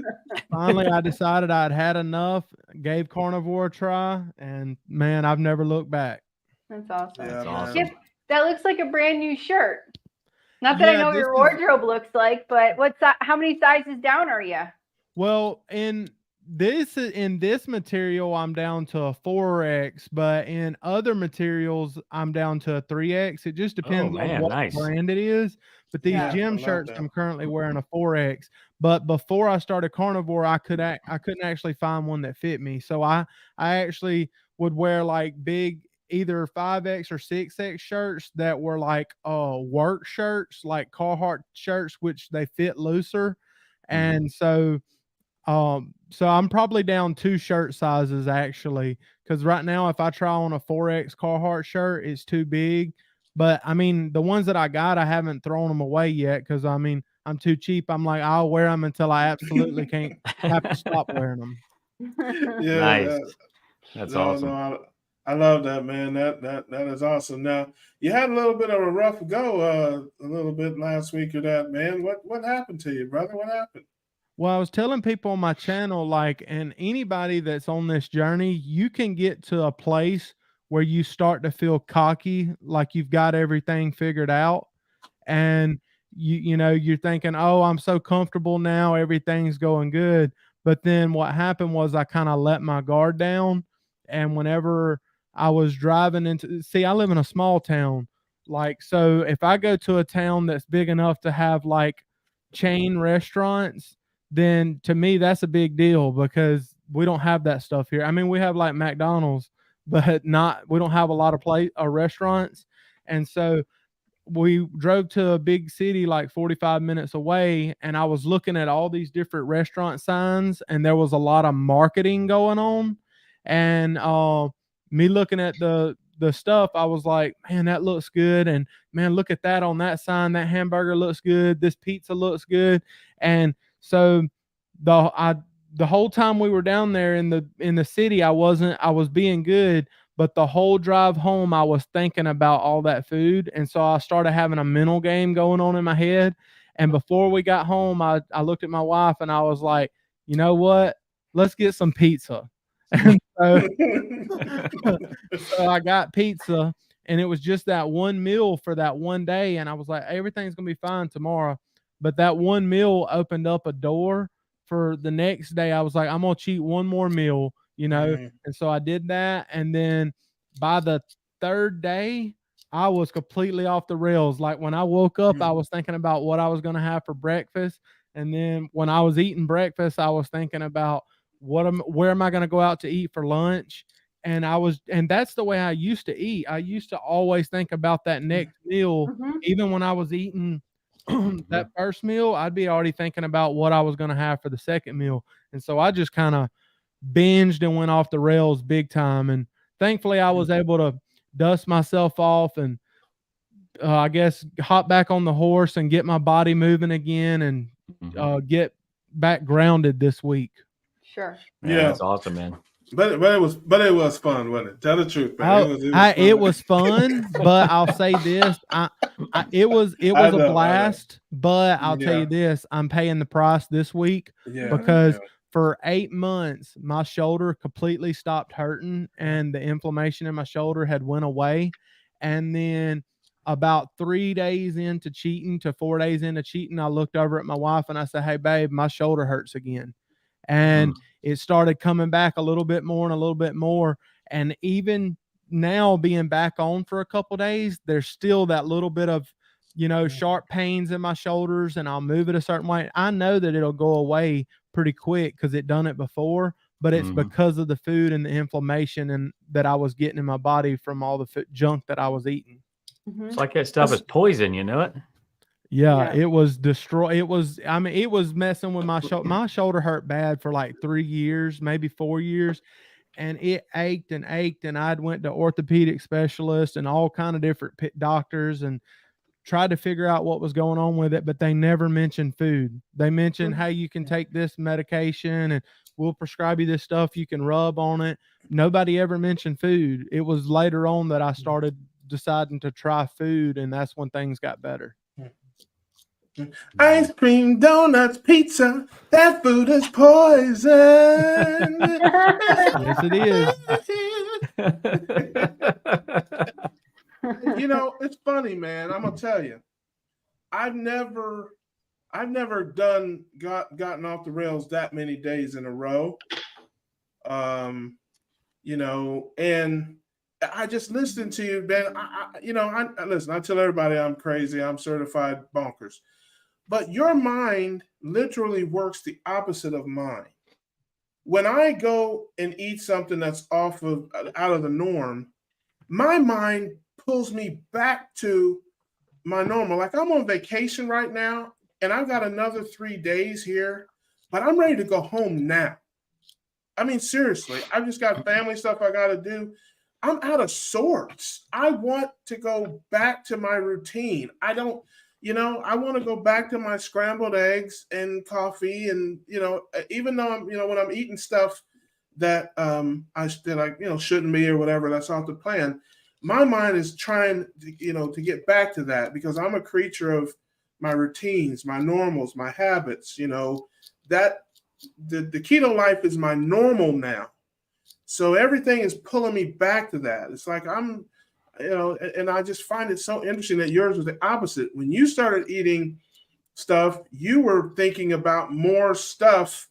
finally I decided I'd had enough, gave carnivore a try, and man, I've never looked back. That's awesome. Yeah, That's awesome. Yep, that looks like a brand new shirt. Not that I know what your wardrobe looks like, but how many sizes down are you? Well, in this material, I'm down to a 4X, but in other materials, I'm down to a 3X. It just depends on what brand it is. But these gym shirts, I'm currently wearing a 4X. But before I started carnivore, I couldn't actually find one that fit me. So I actually would wear like big either 5X or 6X shirts that were like work shirts, like Carhartt shirts, which they fit looser. And so I'm probably down 2 shirt sizes actually, because right now if I try on a 4X Carhartt shirt, it's too big. But I mean, the ones that I got, I haven't thrown them away yet because I mean, I'm too cheap. I'm like, I'll wear them until I absolutely can't have to stop wearing them. Yeah, Nice. That's awesome. No, I love that, man. That is awesome. Now you had a little bit of a rough go, a little bit last week or that, man. What happened to you, brother? What happened? Well, I was telling people on my channel, like, and anybody that's on this journey, you can get to a place where you start to feel cocky, like you've got everything figured out. And you're thinking, oh, I'm so comfortable now, everything's going good. But then what happened was I kind of let my guard down. And whenever I was driving I live in a small town. Like, so if I go to a town that's big enough to have like chain restaurants, then to me that's a big deal because we don't have that stuff here. I mean, we have like McDonald's, but we don't have a lot of restaurants. And so we drove to a big city like 45 minutes away, and I was looking at all these different restaurant signs, and there was a lot of marketing going on. And me looking at the stuff, I was like, man, that looks good. And man, look at that on that sign. That hamburger looks good. This pizza looks good. And so the whole time we were down there in the city, I was being good, but the whole drive home I was thinking about all that food. And so I started having a mental game going on in my head. And before we got home, I looked at my wife and I was like, you know what? Let's get some pizza. And so I got pizza, and it was just that one meal for that one day. And I was like, everything's going to be fine tomorrow. But that one meal opened up a door for the next day. I was like, I'm going to cheat one more meal, And so I did that. And then by the third day, I was completely off the rails. Like when I woke up, I was thinking about what I was going to have for breakfast. And then when I was eating breakfast, I was thinking about where am I going to go out to eat for lunch? And that's the way I used to eat. I used to always think about that next meal. Even when I was eating that first meal, I'd be already thinking about what I was going to have for the second meal. And so I just kind of binged and went off the rails big time. And thankfully I was able to dust myself off and I guess hop back on the horse and get my body moving again and get back grounded this week. Sure. Yeah, that's awesome, man. But it was fun, wasn't it? Tell the truth, man. It was fun, but I'll say this: it was a blast. But I'll tell you this: I'm paying the price this week because for 8 months my shoulder completely stopped hurting, and the inflammation in my shoulder had went away. And then about 3 days into cheating to 4 days into cheating, I looked over at my wife and I said, "Hey, babe, my shoulder hurts again." And it started coming back a little bit more and a little bit more. And even now being back on for a couple of days, there's still that little bit of, sharp pains in my shoulders, and I'll move it a certain way. I know that it'll go away pretty quick because it done it before, but it's because of the food and the inflammation and that I was getting in my body from all the junk that I was eating. It's like that stuff is poison, you know it? Yeah, it was it was messing with my shoulder. My shoulder hurt bad for like 3 years, maybe 4 years. And it ached and ached. And I'd went to orthopedic specialists and all kind of different doctors and tried to figure out what was going on with it. But they never mentioned food. They mentioned, hey, you can take this medication and we'll prescribe you this stuff. You can rub on it. Nobody ever mentioned food. It was later on that I started deciding to try food. And that's when things got better. Ice cream, donuts, pizza, that food is poison. Yes, it is. It's funny, man. I'm gonna tell you, I've never gotten off the rails that many days in a row. And I just listened to you, man. I listen. I tell everybody I'm crazy. I'm certified bonkers. But your mind literally works the opposite of mine. When I go and eat something that's out of the norm, my mind pulls me back to my normal. Like I'm on vacation right now. and I've got another 3 days here, but I'm ready to go home now. I mean, seriously, I've just got family stuff I got to do. I'm out of sorts. I want to go back to my routine. I don't, I want to go back to my scrambled eggs and coffee. And, even though I'm, when I'm eating stuff that I shouldn't be or whatever, that's off the plan. My mind is trying to get back to that because I'm a creature of my routines, my normals, my habits, that the keto life is my normal now. So everything is pulling me back to that. It's like I'm, and I just find it so interesting that yours was the opposite. When you started eating stuff, you were thinking about more stuff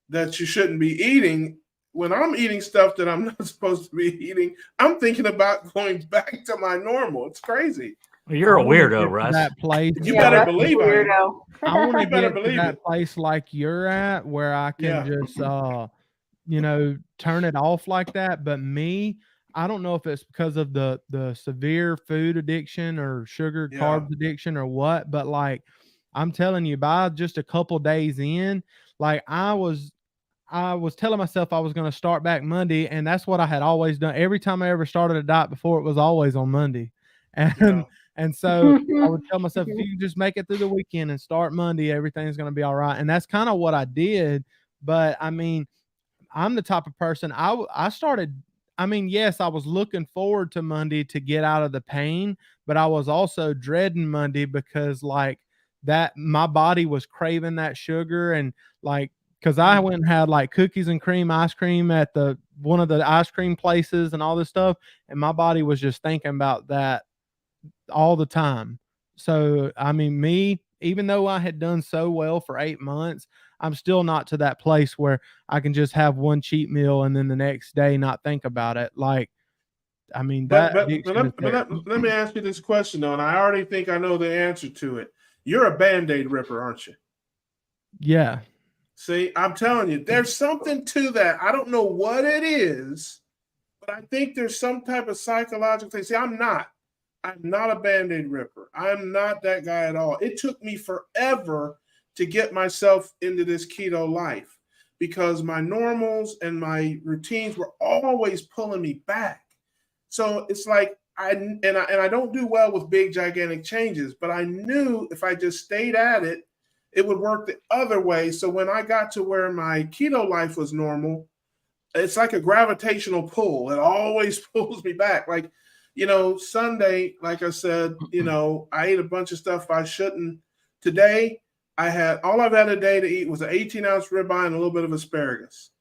that you shouldn't be eating. When I'm eating stuff that I'm not supposed to be eating, I'm thinking about going back to my normal. It's crazy. Well, you're a weirdo, Russ. That place. You better believe I want to get to that it. place like you're at, where I can just, turn it off like that. But me, I don't know if it's because of the severe food addiction or sugar carbs addiction or what, but like I'm telling you, by just a couple days in, like I was telling myself I was going to start back Monday, and that's what I had always done. Every time I ever started a diet before, it was always on Monday. And so I would tell myself, if you can just make it through the weekend and start Monday, everything's going to be all right. And that's kind of what I did. But I mean, I'm the type of person I started. I mean, yes, I was looking forward to Monday to get out of the pain, but I was also dreading Monday because like that, my body was craving that sugar. And like, cause I went and had like cookies and cream ice cream at one of the ice cream places and all this stuff. And my body was just thinking about that all the time. So, I mean, even though I had done so well for 8 months, I'm still not to that place where I can just have one cheat meal and then the next day not think about it. Like, I mean, but let me ask you this question though, and I already think I know the answer to it. You're a Band-Aid ripper, aren't you? Yeah. See, I'm telling you, there's something to that. I don't know what it is, but I think there's some type of psychological thing. See, I'm not a Band-Aid ripper. I'm not that guy at all. It took me forever to get myself into this keto life because my normals and my routines were always pulling me back. So it's like I don't do well with big, gigantic changes, but I knew if I just stayed at it, it would work the other way. So when I got to where my keto life was normal, it's like a gravitational pull. It always pulls me back. Like, Sunday, like I said, I ate a bunch of stuff I shouldn't. Today, all I've had a day to eat was an 18-ounce ribeye and a little bit of asparagus.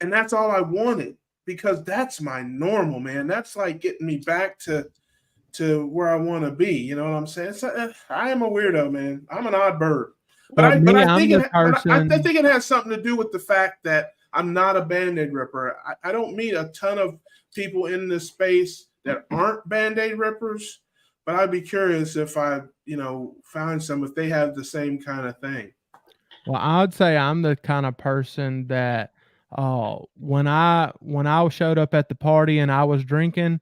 And that's all I wanted because that's my normal, man. That's like getting me back to where I want to be. You know what I'm saying? I am a weirdo, man. I'm an odd bird. But I think it has something to do with the fact that I'm not a Band-Aid ripper. I don't meet a ton of people in this space that aren't Band-Aid rippers, but I'd be curious if I, found some, if they have the same kind of thing. Well, I would say I'm the kind of person that when I showed up at the party and I was drinking.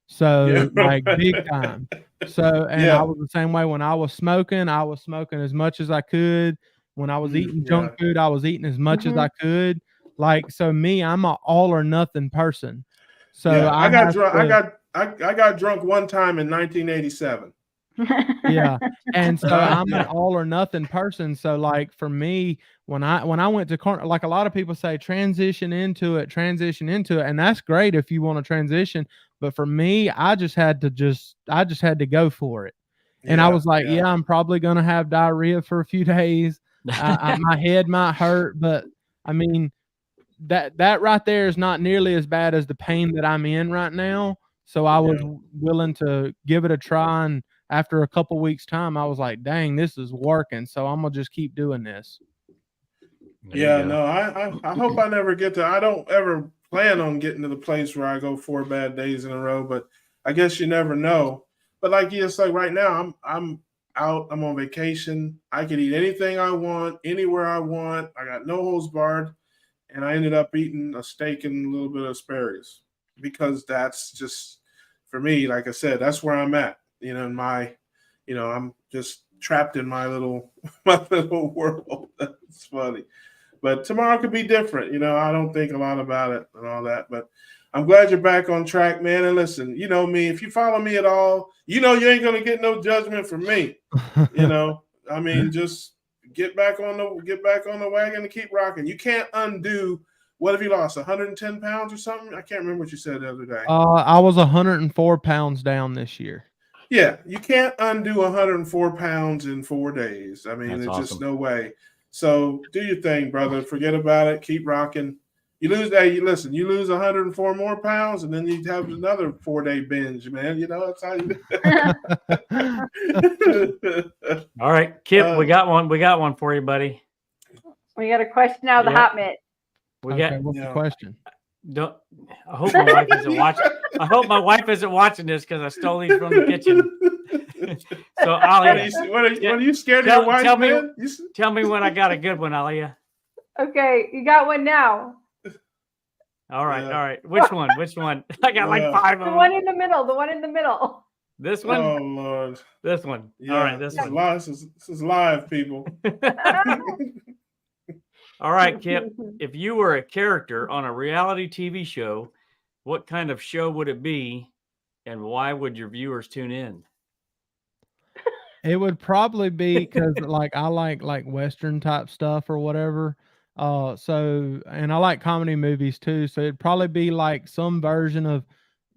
So like big time. So, and I was the same way when I was smoking as much as I could. When I was eating junk food, I was eating as much as I could. Like, so me, I'm an all or nothing person. So I got drunk one time in 1987. Yeah. And so I'm an all or nothing person. So like for me, when I went to like a lot of people say transition into it, and that's great if you want to transition. But for me, I just had to go for it. And I was like, I'm probably going to have diarrhea for a few days. My head might hurt, but I mean, that right there is not nearly as bad as the pain that I'm in right now. So I was willing to give it a try. And after a couple weeks time, I was like, dang, this is working. So I'm going to just keep doing this. I hope I never get to, I don't ever plan on getting to the place where I go 4 bad days in a row, but I guess you never know. But like right now, I'm out, I'm on vacation. I can eat anything I want, anywhere I want. I got no holds barred. And I ended up eating a steak and a little bit of asparagus because that's just, for me, like I said, that's where I'm at. I'm just trapped in my little world. That's funny. But tomorrow could be different. I don't think a lot about it and all that. But I'm glad you're back on track, man. And listen, you know me. If you follow me at all, you ain't gonna get no judgment from me. I mean, just get back on the wagon and keep rocking. You can't undo. What have you lost? 110 pounds or something? I can't remember what you said the other day. I was 104 pounds down this year. Yeah, you can't undo 104 pounds in 4 days. I mean, That's there's awesome. just no way. So do your thing, brother. Forget about it. Keep rocking. You lose 104 more pounds, and then you have another 4-day binge, man. That's how you do it. All right, Kipp, we got one. We got one for you, buddy. We got a question out of the hot mitt. What's the question? I hope my wife isn't watching. I hope my wife isn't watching this because I stole these from the kitchen. So Alia, what are you scared of your wife? Tell me when I got a good one, Alia. Okay, you got one now. All right. Which one? I got like 5 of them. The one in the middle. This one? Oh Lord. This one. Yeah, all right, this one. This is live, people. All right, Kipp. If you were a character on a reality TV show, what kind of show would it be, and why would your viewers tune in? It would probably be because I like Western type stuff or whatever. And I like comedy movies too. So it'd probably be like some version of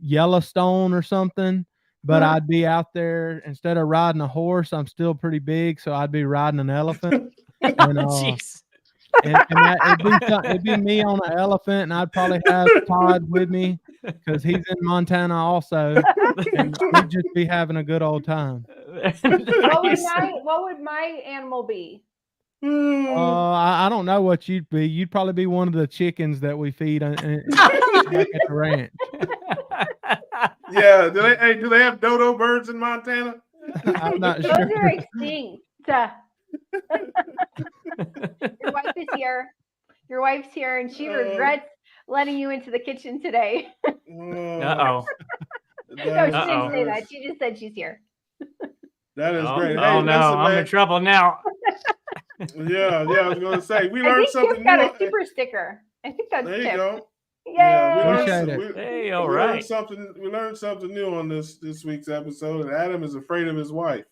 Yellowstone or something. But I'd be out there instead of riding a horse. I'm still pretty big, so I'd be riding an elephant. And, Jeez. it'd be me on an elephant, and I'd probably have Todd with me because he's in Montana also, and we'd just be having a good old time. What would my animal be? I don't know what you'd be. You'd probably be one of the chickens that we feed back at the ranch. Yeah. Do they have dodo birds in Montana? I'm not Those sure. are extinct. Your wife's here, and she regrets letting you into the kitchen today. Uh-oh. No, she didn't say that. She just said she's here. That is great. Oh, no, I'm in trouble now. Yeah, I was going to say, we learned something Kipp got a super sticker. I think that's There you Kipp. go. Yay! Hey, all right. We learned something new on this week's episode, and Adam is afraid of his wife.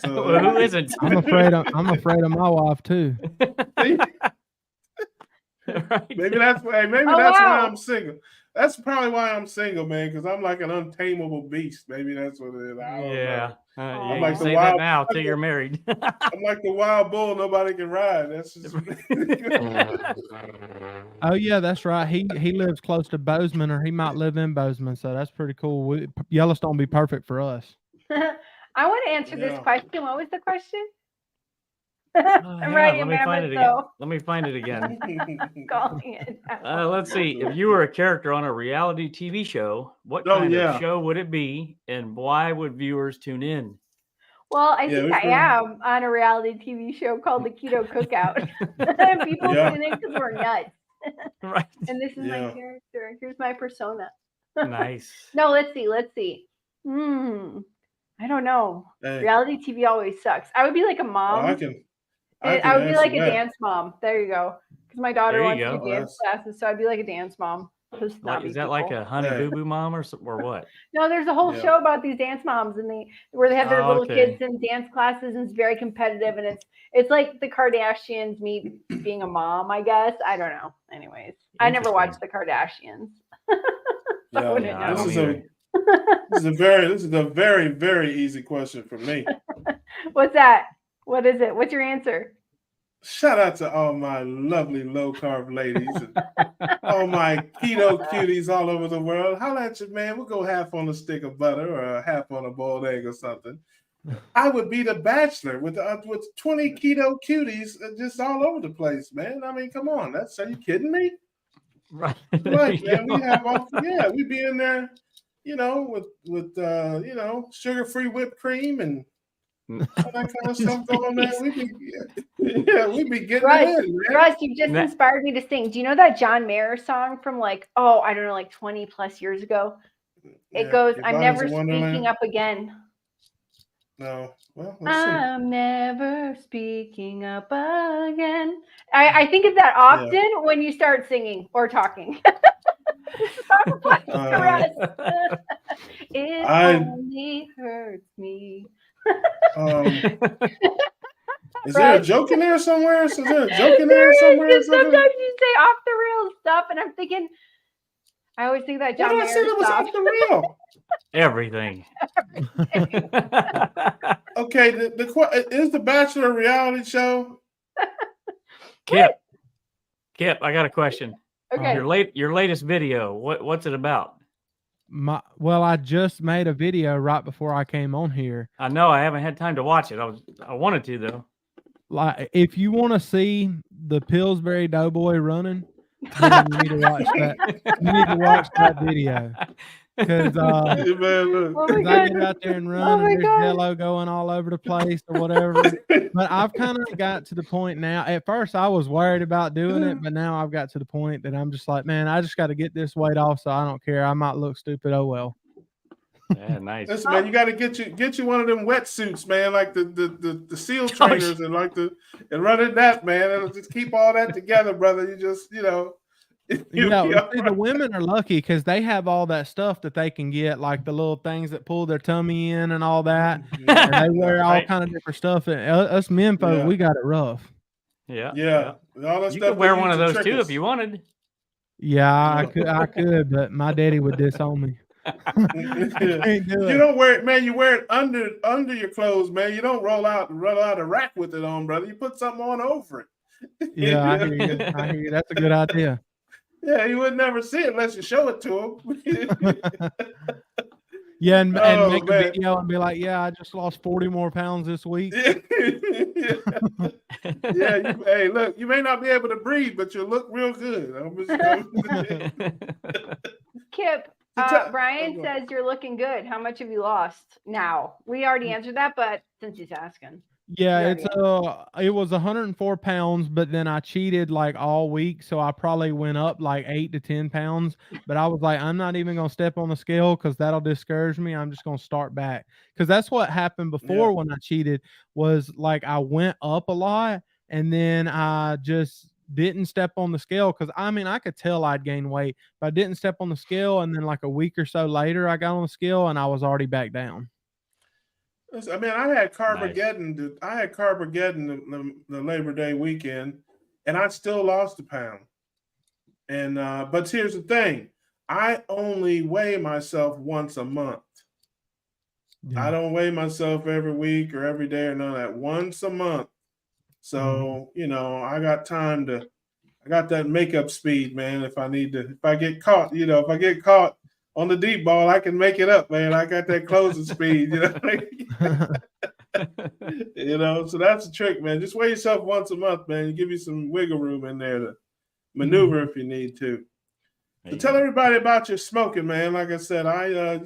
So, well, who isn't? I'm afraid of my wife too. Right. Maybe that's why I'm single. That's probably why I'm single, man, because I'm like an untamable beast. Maybe that's what it is. I don't know. I'm like say that now till you're married. I'm like the wild bull nobody can ride. That's just Oh yeah, that's right. He lives close to Bozeman, or he might live in Bozeman, so that's pretty cool. Yellowstone would be perfect for us. I want to answer this question. What was the question? I'm writing let me find it again. Let me find it again. Let's see. If you were a character on a reality TV show, what kind of show would it be, and why would viewers tune in? Well, I think I am on a reality TV show called the Keto Cookout. People tune in because we're nuts. Right. And this is my character. Here's my persona. Nice. No, let's see. I don't know. Hey. Reality TV always sucks. I would be like a mom. Well, I would be like a dance mom. There you go. Because my daughter wants to do dance classes, so I'd be like a dance mom. Is that like a Honey Boo Boo mom or what? No, there's a whole show about these dance moms where they have their little kids in dance classes, and it's very competitive, and it's like the Kardashians me being a mom, I guess. I don't know. Anyways, I never watched the Kardashians. This is a very, very easy question for me. What's that? What is it? What's your answer? Shout out to all my lovely low-carb ladies and all my keto cuties all over the world. Holla at you, man. We'll go half on a stick of butter or half on a boiled egg or something. I would be the Bachelor with 20 keto cuties just all over the place, man. I mean, come on. Are you kidding me? Right. Right, man. We'd be in there, with sugar-free whipped cream and all that kind of stuff going on. We'd be getting it in, man. Russ, you've just inspired me to sing. Do you know that John Mayer song from 20 plus years ago? It goes, I'm never speaking up again. No. Well, let's see. I'm never speaking up again. I think of that often when you start singing or talking. It only hurts me. Is there a joke in there somewhere? Is there a joke in there somewhere? Sometimes you say off the rails stuff, and I'm thinking, I always think that John Mayer stuff. Was off the rail? Everything. Okay, is the Bachelor a reality show? Kipp, I got a question. Okay. Your latest video. What's it about? Well, I just made a video right before I came on here. I know I haven't had time to watch it. I wanted to though. Like, if you want to see the Pillsbury Doughboy running, then you need to watch that. You need to watch that video because I get out there and run, and there's jello going all over the place or whatever. But I've kind of got to the point now. At first, I was worried about doing it, but now I've got to the point that I'm just like, man, I just got to get this weight off, so I don't care. I might look stupid. Oh well. Yeah, nice. Listen, man, you got to get you one of them wetsuits, man, like the SEAL trainers and run in that, man. It'll just keep all that together, brother. You just, See, the women are lucky because they have all that stuff that they can get, like the little things that pull their tummy in and all that. And they wear all kind of different stuff. And us men folks, we got it rough. Yeah. All that you stup could wear one of those too if you wanted. Yeah, I could, but my daddy would disown me. You don't wear it, man. You wear it under your clothes, man. You don't roll out a rack with it on, brother. You put something on over it. Yeah, I hear you. That's a good idea. Yeah, you would never see it unless you show it to him. Yeah, and make a video and be like, yeah, I just lost 40 more pounds this week. Hey, look, you may not be able to breathe, but you look real good. Kipp, Brian says you're looking good. How much have you lost now? We already answered that, but since he's asking. Yeah, it was 104 pounds, but then I cheated like all week, so I probably went up like 8 to 10 pounds. But I was like, I'm not even gonna step on the scale because that'll discourage me. I'm just gonna start back because that's what happened before when I cheated. Was like I went up a lot, and then I just didn't step on the scale because I could tell I'd gained weight, but I didn't step on the scale, and then like a week or so later, I got on the scale and I was already back down. I mean, I had Carbogeddon. Nice. I had Carbogeddon the Labor Day weekend, and I still lost a pound. And but here's the thing: I only weigh myself once a month. Yeah. I don't weigh myself every week or every day or none of that. Once a month. So I got time to. I got that makeup speed, man. If I get caught, if I get caught on the deep ball, I can make it up, man. I got that closing speed, So that's the trick, man. Just weigh yourself once a month, man. You give you some wiggle room in there to maneuver if you need to. So tell everybody about your smoking, man. Like I said, I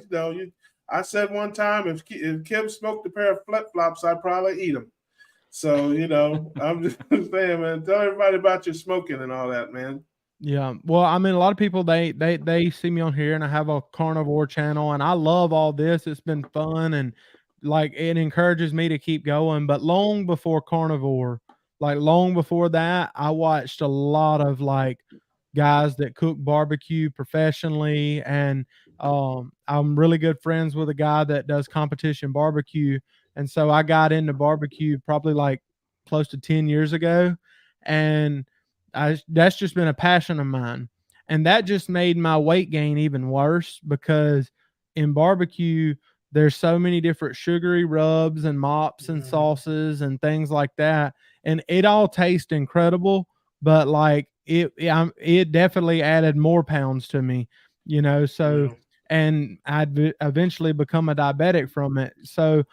said one time if Kipp smoked a pair of flip flops, I'd probably eat them. So I'm just saying, man. Tell everybody about your smoking and all that, man. Yeah. Well, a lot of people, they see me on here and I have a carnivore channel and I love all this. It's been fun and like it encourages me to keep going. But long before carnivore, like long before that, I watched a lot of like guys that cook barbecue professionally. And I'm really good friends with a guy that does competition barbecue. And so I got into barbecue probably like close to 10 years ago. And that's just been a passion of mine. And that just made my weight gain even worse because in barbecue, there's so many different sugary rubs and mops and sauces and things like that. And it all tastes incredible, but like it definitely added more pounds to me, and I'd eventually become a diabetic from it. So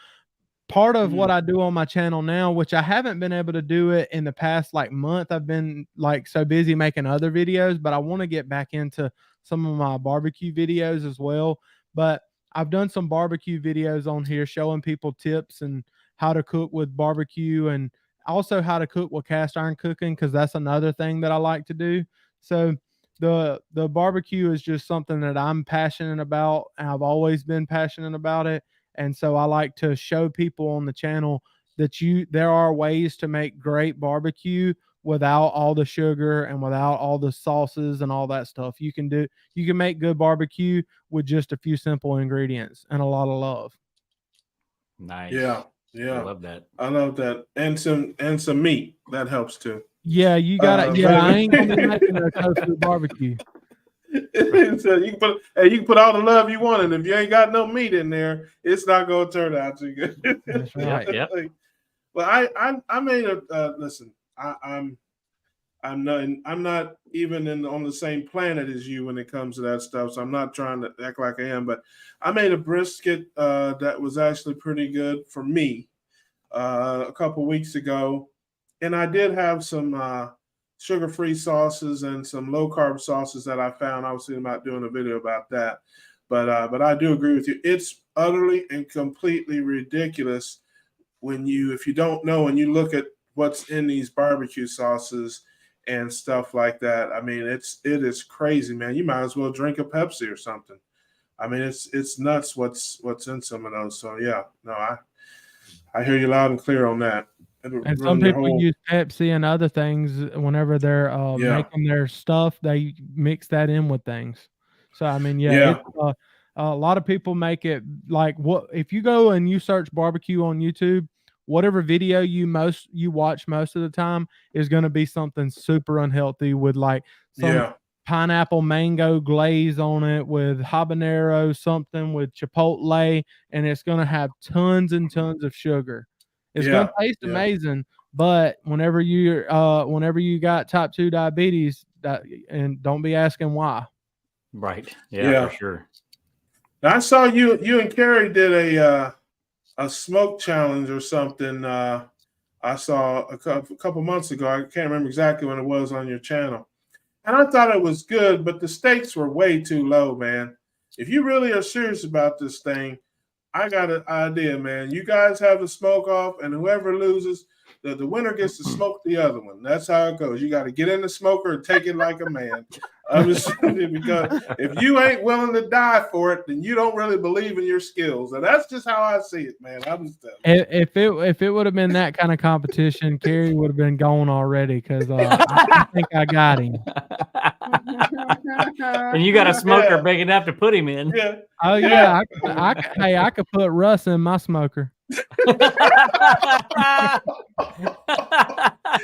part of what I do on my channel now, which I haven't been able to do it in the past like month, I've been like so busy making other videos, but I want to get back into some of my barbecue videos as well. But I've done some barbecue videos on here showing people tips and how to cook with barbecue and also how to cook with cast iron cooking, because that's another thing that I like to do. So the barbecue is just something that I'm passionate about, and I've always been passionate about it. And so I like to show people on the channel that there are ways to make great barbecue without all the sugar and without all the sauces and all that stuff. You can make good barbecue with just a few simple ingredients and a lot of love. Nice. Yeah. I love that. I love that. And some meat. That helps too. Yeah, you gotta. I ain't gonna be making a tofu barbecue. So you can put all the love you want, and if you ain't got no meat in there, it's not gonna turn out too good. That's right. Yep. Well, I made a listen. I'm not even on the same planet as you when it comes to that stuff. So I'm not trying to act like I am, but I made a brisket that was actually pretty good for me a couple weeks ago, and I did have some sugar-free sauces and some low-carb sauces that I found. I was thinking about doing a video about that, but I do agree with you. It's utterly and completely ridiculous if you don't know and you look at what's in these barbecue sauces and stuff like that. I mean, it is crazy, man. You might as well drink a Pepsi or something. I mean, it's nuts what's in some of those. So yeah, no, I hear you loud and clear on that. And some people use Pepsi and other things whenever they're making their stuff. They mix that in with things. So I mean, a lot of people make it like if you go and you search barbecue on YouTube, whatever video you watch most of the time is going to be something super unhealthy with like some pineapple mango glaze on it with habanero, something with chipotle, and it's going to have tons and tons of sugar. It's going to taste amazing, but whenever you got type 2 diabetes, and don't be asking why. Right. Yeah, for sure. Now, I saw you and Carrie did a smoke challenge or something. I saw a couple months ago. I can't remember exactly when it was on your channel, and I thought it was good, but the stakes were way too low, man. If you really are serious about this thing, I got an idea, man. You guys have the smoke off, and whoever loses, the winner gets to smoke the other one. That's how it goes. You got to get in the smoker and take it like a man. I'm just saying, because if you ain't willing to die for it, then you don't really believe in your skills, and that's just how I see it, man. I'm just telling you. If it would have been that kind of competition, Kerry would have been gone already because I think I got him. And you got a smoker big enough to put him in. Yeah. Oh yeah, I could put Russ in my smoker.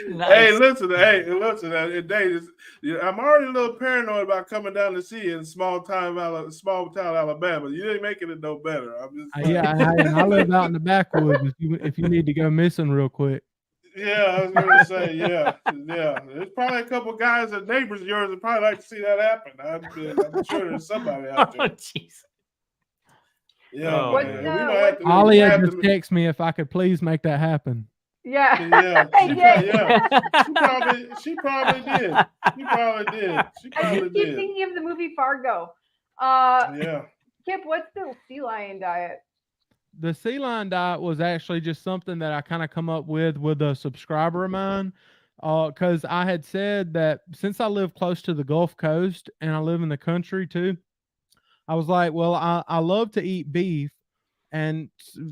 Nice. Hey, listen. Dave, I'm already a little paranoid about coming down to see you in small town Alabama. You ain't making it no better. I'm just and I live out in the backwoods. If you need to go missing real quick. Yeah, I was gonna say, yeah. There's probably a couple guys that neighbors of yours that probably like to see that happen. I'm sure there's somebody out there. Oh, jeez. Yeah, Alia just text me if I could please make that happen. Yeah. She probably did. I just keep thinking of the movie Fargo. Kipp, what's the sea lion diet? The sea lion diet was actually just something that I kind of come up with a subscriber of mine. Because I had said that since I live close to the Gulf Coast and I live in the country too, I was like, well, I love to eat beef, and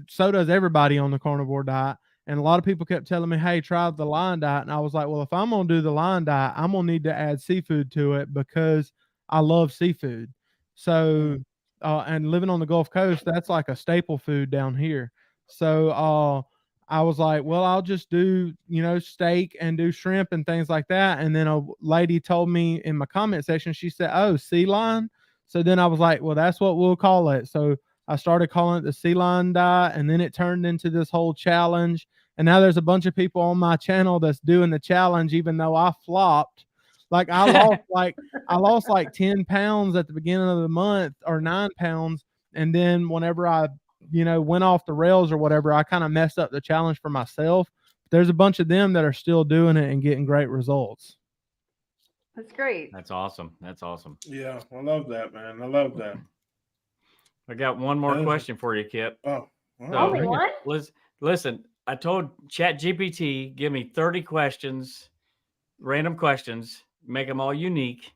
so does everybody on the carnivore diet. And a lot of people kept telling me, hey, try the lion diet. And I was like, well, if I'm going to do the lion diet, I'm going to need to add seafood to it because I love seafood. So, and living on the Gulf Coast, that's like a staple food down here. So I was like, well, I'll just do, steak and do shrimp and things like that. And then a lady told me in my comment section, she said, oh, sea lion. So then I was like, well, that's what we'll call it. So I started calling it the sea lion diet, and then it turned into this whole challenge. And now there's a bunch of people on my channel that's doing the challenge, even though I flopped. Like I lost like 10 pounds at the beginning of the month, or 9 pounds. And then whenever I, went off the rails or whatever, I kind of messed up the challenge for myself. There's a bunch of them that are still doing it and getting great results. That's great. That's awesome. Yeah, I love that, man. I love that. I got one more question for you, Kipp. Oh, only one? Listen, I told ChatGPT, give me 30 questions, random questions, make them all unique,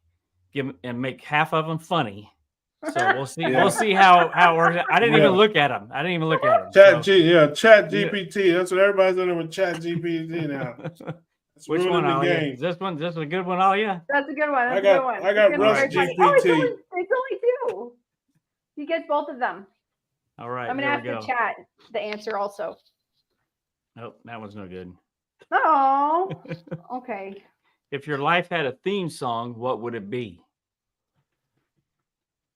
and make half of them funny. So we'll see. Yeah. We'll see how it works. I didn't even look at them. Chat GPT. That's what everybody's doing with Chat GPT now. It's Which ruining one, the Alia? game. Is this one? Is this a good one, Alia? That's a good one. I got Rush GPT. Oh, it's only 2. You get both of them. All right. I'm gonna ask the chat the answer also. Nope, that one's no good. Oh, okay. If your life had a theme song, what would it be?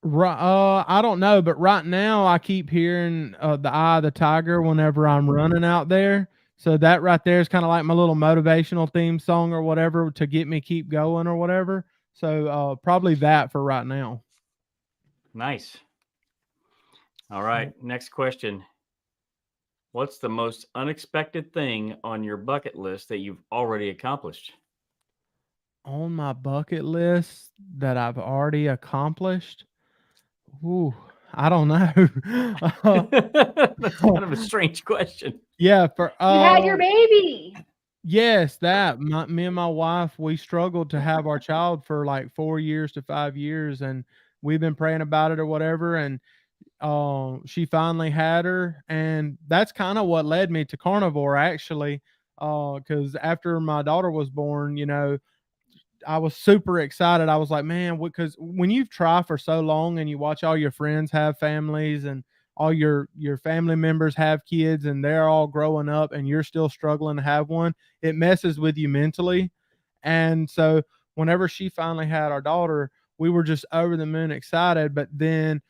I don't know, but right now I keep hearing the Eye of the Tiger whenever I'm running out there. So that right there is kind of like my little motivational theme song or whatever to get me keep going or whatever. So probably that for right now. Nice. All right. Next question. What's the most unexpected thing on your bucket list that you've already accomplished? On my bucket list that I've already accomplished? Ooh, I don't know. That's kind of a strange question. Yeah, you had your baby. Yes, that me and my wife, we struggled to have our child for like 4 years to 5 years, and we've been praying about it or whatever, and she finally had her, and that's kind of what led me to carnivore actually, because after my daughter was born, you know, I was super excited. I was like, man, because when you've tried for so long and you watch all your friends have families and all your family members have kids and they're all growing up and you're still struggling to have one, it messes with you mentally. And so whenever she finally had our daughter, we were just over the moon excited. But then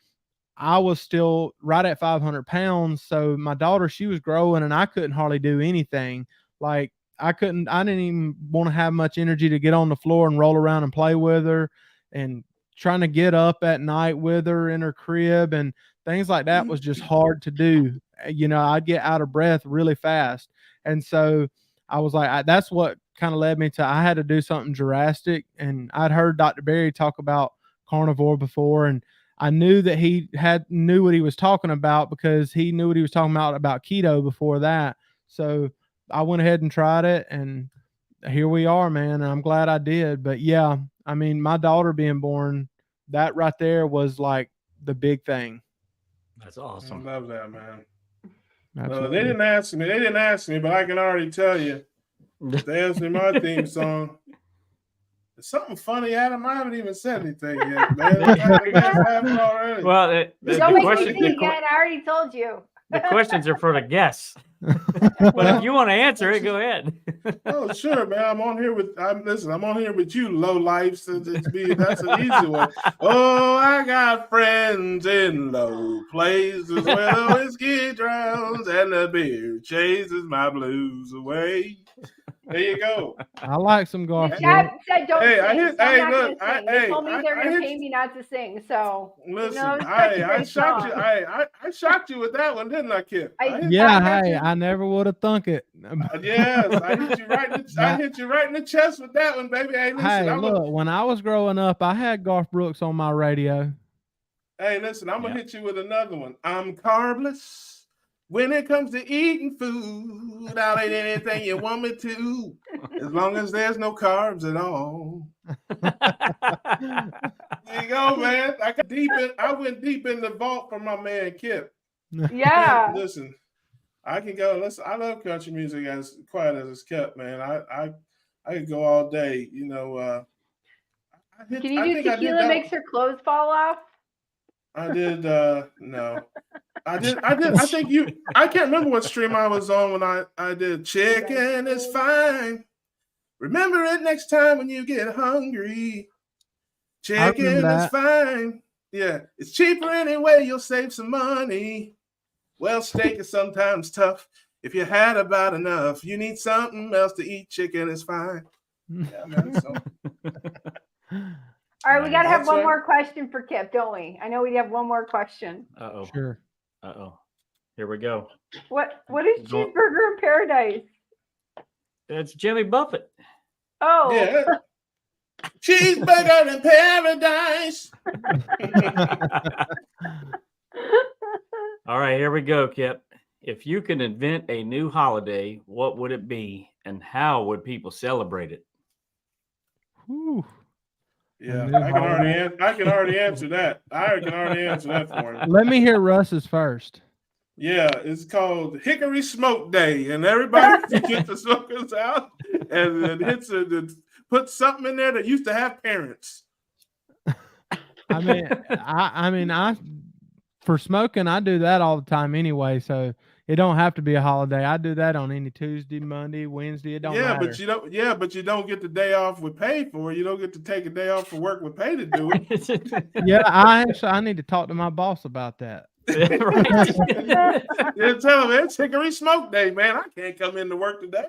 I was still right at 500 pounds. So my daughter, she was growing and I couldn't hardly do anything. Like, I didn't even want to have much energy to get on the floor and roll around and play with her, and trying to get up at night with her in her crib and things like that was just hard to do. You know, I'd get out of breath really fast. And so I was like, that's what kind of led me to, I had to do something drastic. And I'd heard Dr. Berry talk about carnivore before, and I knew that he knew what he was talking about because he knew what he was talking about keto before that. So I went ahead and tried it, and here we are, man. And I'm glad I did. But yeah, I mean, my daughter being born, that right there was like the big thing. That's awesome. I love that, man. Absolutely. They didn't ask me, but I can already tell you. They asked me my theme song. There's something funny, Adam. I haven't even said anything yet, man. Already. Well, don't make me think again. I already told you. The questions are for the guests. But if you want to answer it, go ahead. Oh, sure, man. I'm on here with you, low lifes. That's an easy one. Oh, I got friends in low places where the whiskey drowns and the beer chases my blues away. There you go. I like some golf. Chat said don't sing. Look, they told me they're going to pay me not to sing. So listen, I shocked you. I shocked you with that one, didn't I, Kipp? I never would have thunk it. Yes, I hit you right. I hit you right in the chest with that one, baby. Hey, listen, look, when I was growing up, I had Garth Brooks on my radio. Hey, listen, I'm gonna hit you with another one. I'm carbless. When it comes to eating food, I'll eat anything you want me to, as long as there's no carbs at all. There you go, man. I went deep in the vault for my man Kipp. Yeah. Listen, I can go. Listen, I love country music as quiet as it's kept, man. I could go all day. You know. Can you do Tequila Makes Her Clothes Fall Off? I did. No. I did. I think I can't remember what stream I was on when I did Chicken is Fine. Remember it next time when you get hungry. Chicken is fine. Yeah, it's cheaper anyway. You'll save some money. Well, steak is sometimes tough. If you had about enough, you need something else to eat. Chicken is fine. Yeah, man. So. All right, we got to have one more question for Kipp, don't we? I know we have one more question. Uh-oh. Sure. Uh-oh. Here we go. What is Cheeseburger in Paradise? It's Jimmy Buffett. Oh. Yeah. Cheeseburger in Paradise. All right, here we go, Kipp. If you could invent a new holiday, what would it be and how would people celebrate it? Whew. Yeah, I can already answer that. I can already answer that for him. Let me hear Russ's first. Yeah, it's called Hickory Smoke Day, and everybody gets the smokers out and put something in there that used to have parents. I mean, for smoking, I do that all the time anyway, so it don't have to be a holiday. I do that on any Tuesday, Monday, Wednesday. It don't matter. But you don't get the day off with pay for it. You don't get to take a day off for work with pay to do it. Yeah, I need to talk to my boss about that. Yeah, tell him it's Hickory Smoke Day, man. I can't come into work today.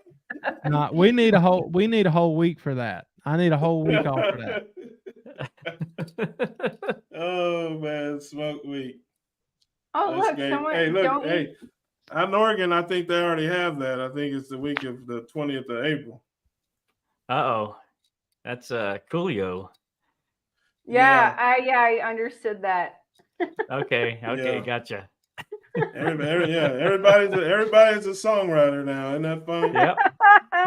No, we need a whole week for that. I need a whole week off for that. Oh man, smoke week. Oh, that's look, great. someone. Hey, in Oregon, I think they already have that. I think it's the week of the 20th of April. Uh-oh. That's Coolio. Yeah, I understood that. Okay, Yeah. Gotcha. Everybody's a songwriter now. Isn't that funny? Yep.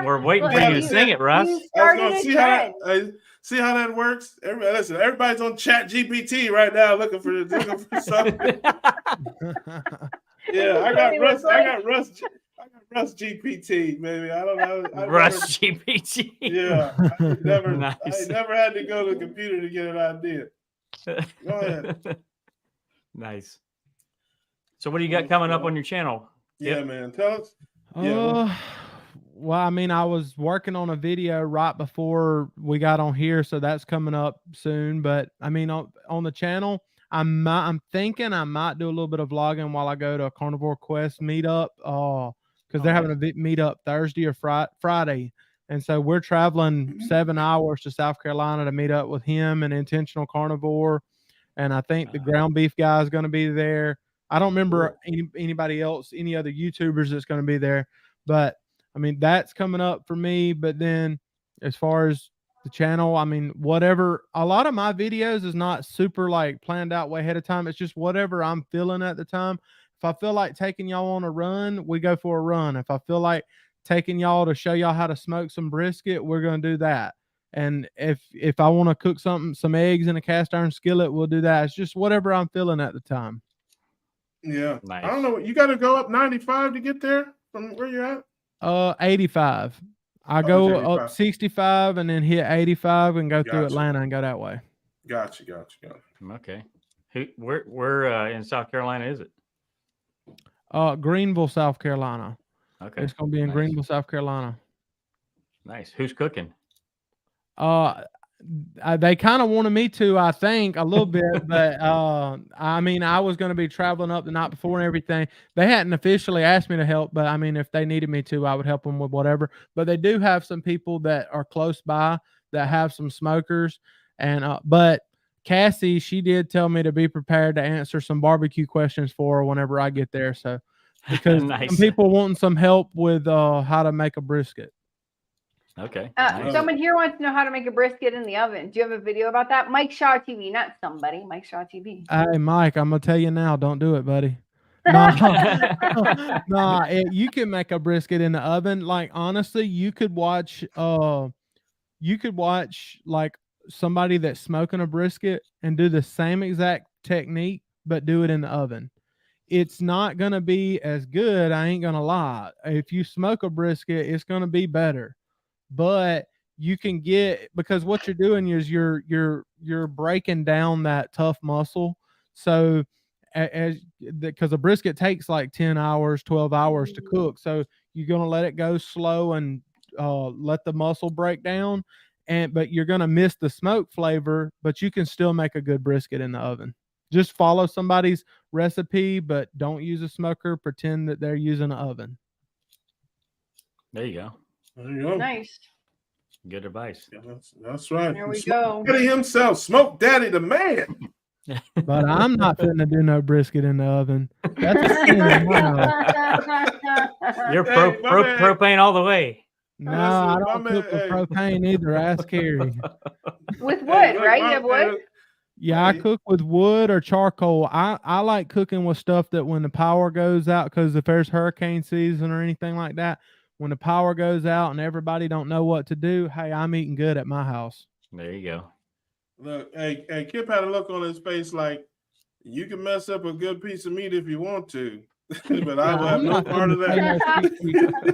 We're waiting for you to sing it, Russ. See how that works. Everybody's on Chat GPT right now looking for something. Yeah, I got Russ GPT, baby. I don't know. Russ GPT. Yeah, I never had to go to the computer to get an idea. Go ahead. Nice. So what do you got coming up on your channel? Yeah, man. Tell us. Well, I mean, I was working on a video right before we got on here, so that's coming up soon. But I mean, on the channel, I'm thinking I might do a little bit of vlogging while I go to a Carnivore Quest meetup, because they're having a meetup Thursday or Friday, and so we're traveling 7 hours to South Carolina to meet up with him and Intentional Carnivore, and I think the ground beef guy is going to be there. I don't remember anybody else, any other YouTubers that's going to be there, but I mean, that's coming up for me. But then as far as the channel, I mean, whatever, a lot of my videos is not super like planned out way ahead of time. It's just whatever I'm feeling at the time. If I feel like taking y'all on a run, we go for a run. If I feel like taking y'all to show y'all how to smoke some brisket, we're going to do that. And if I want to cook some eggs in a cast iron skillet, we'll do that. It's just whatever I'm feeling at the time. Yeah. Nice. I don't know. You got to go up 95 to get there from where you're at? 85. I go up 65 and then hit 85 and go through Atlanta and go that way. Gotcha. Okay. Where in South Carolina is it? Greenville, South Carolina. Okay. It's going to be in Greenville, South Carolina. Nice. Who's cooking? They kind of wanted me to, I think, a little bit, but I mean, I was going to be traveling up the night before and everything. They hadn't officially asked me to help, but I mean, if they needed me to, I would help them with whatever. But they do have some people that are close by that have some smokers, and but Cassie, she did tell me to be prepared to answer some barbecue questions for her whenever I get there. So because some people wanting some help with how to make a brisket. Okay. Someone here wants to know how to make a brisket in the oven. Do you have a video about that? Mike Shaw TV, not somebody. Mike Shaw TV. Hey, Mike, I'm gonna tell you now. Don't do it, buddy. You can make a brisket in the oven. Like honestly, you could watch like somebody that's smoking a brisket and do the same exact technique, but do it in the oven. It's not gonna be as good. I ain't gonna lie. If you smoke a brisket, it's gonna be better. But you can get, because what you're doing is you're breaking down that tough muscle. So because a brisket takes like 10 hours, 12 hours to cook. So you're going to let it go slow and let the muscle break down. But you're going to miss the smoke flavor, but you can still make a good brisket in the oven. Just follow somebody's recipe, but don't use a smoker. Pretend that they're using an oven. There you go. There you go. Nice. Good advice. Yeah, that's right. There we Smoke go. Daddy himself, Smoke Daddy the man. But I'm not finna do no brisket in the oven. That's a sin in my house. You're propane all the way. No, I don't cook with propane either. Ask Carrie. With wood, right? You have wood? Yeah, I cook with wood or charcoal. I like cooking with stuff that when the power goes out, because if there's hurricane season or anything like that, when the power goes out and everybody don't know what to do, hey, I'm eating good at my house. There you go. Look, hey, Kipp had a look on his face like, you can mess up a good piece of meat if you want to, but I will have no part of that.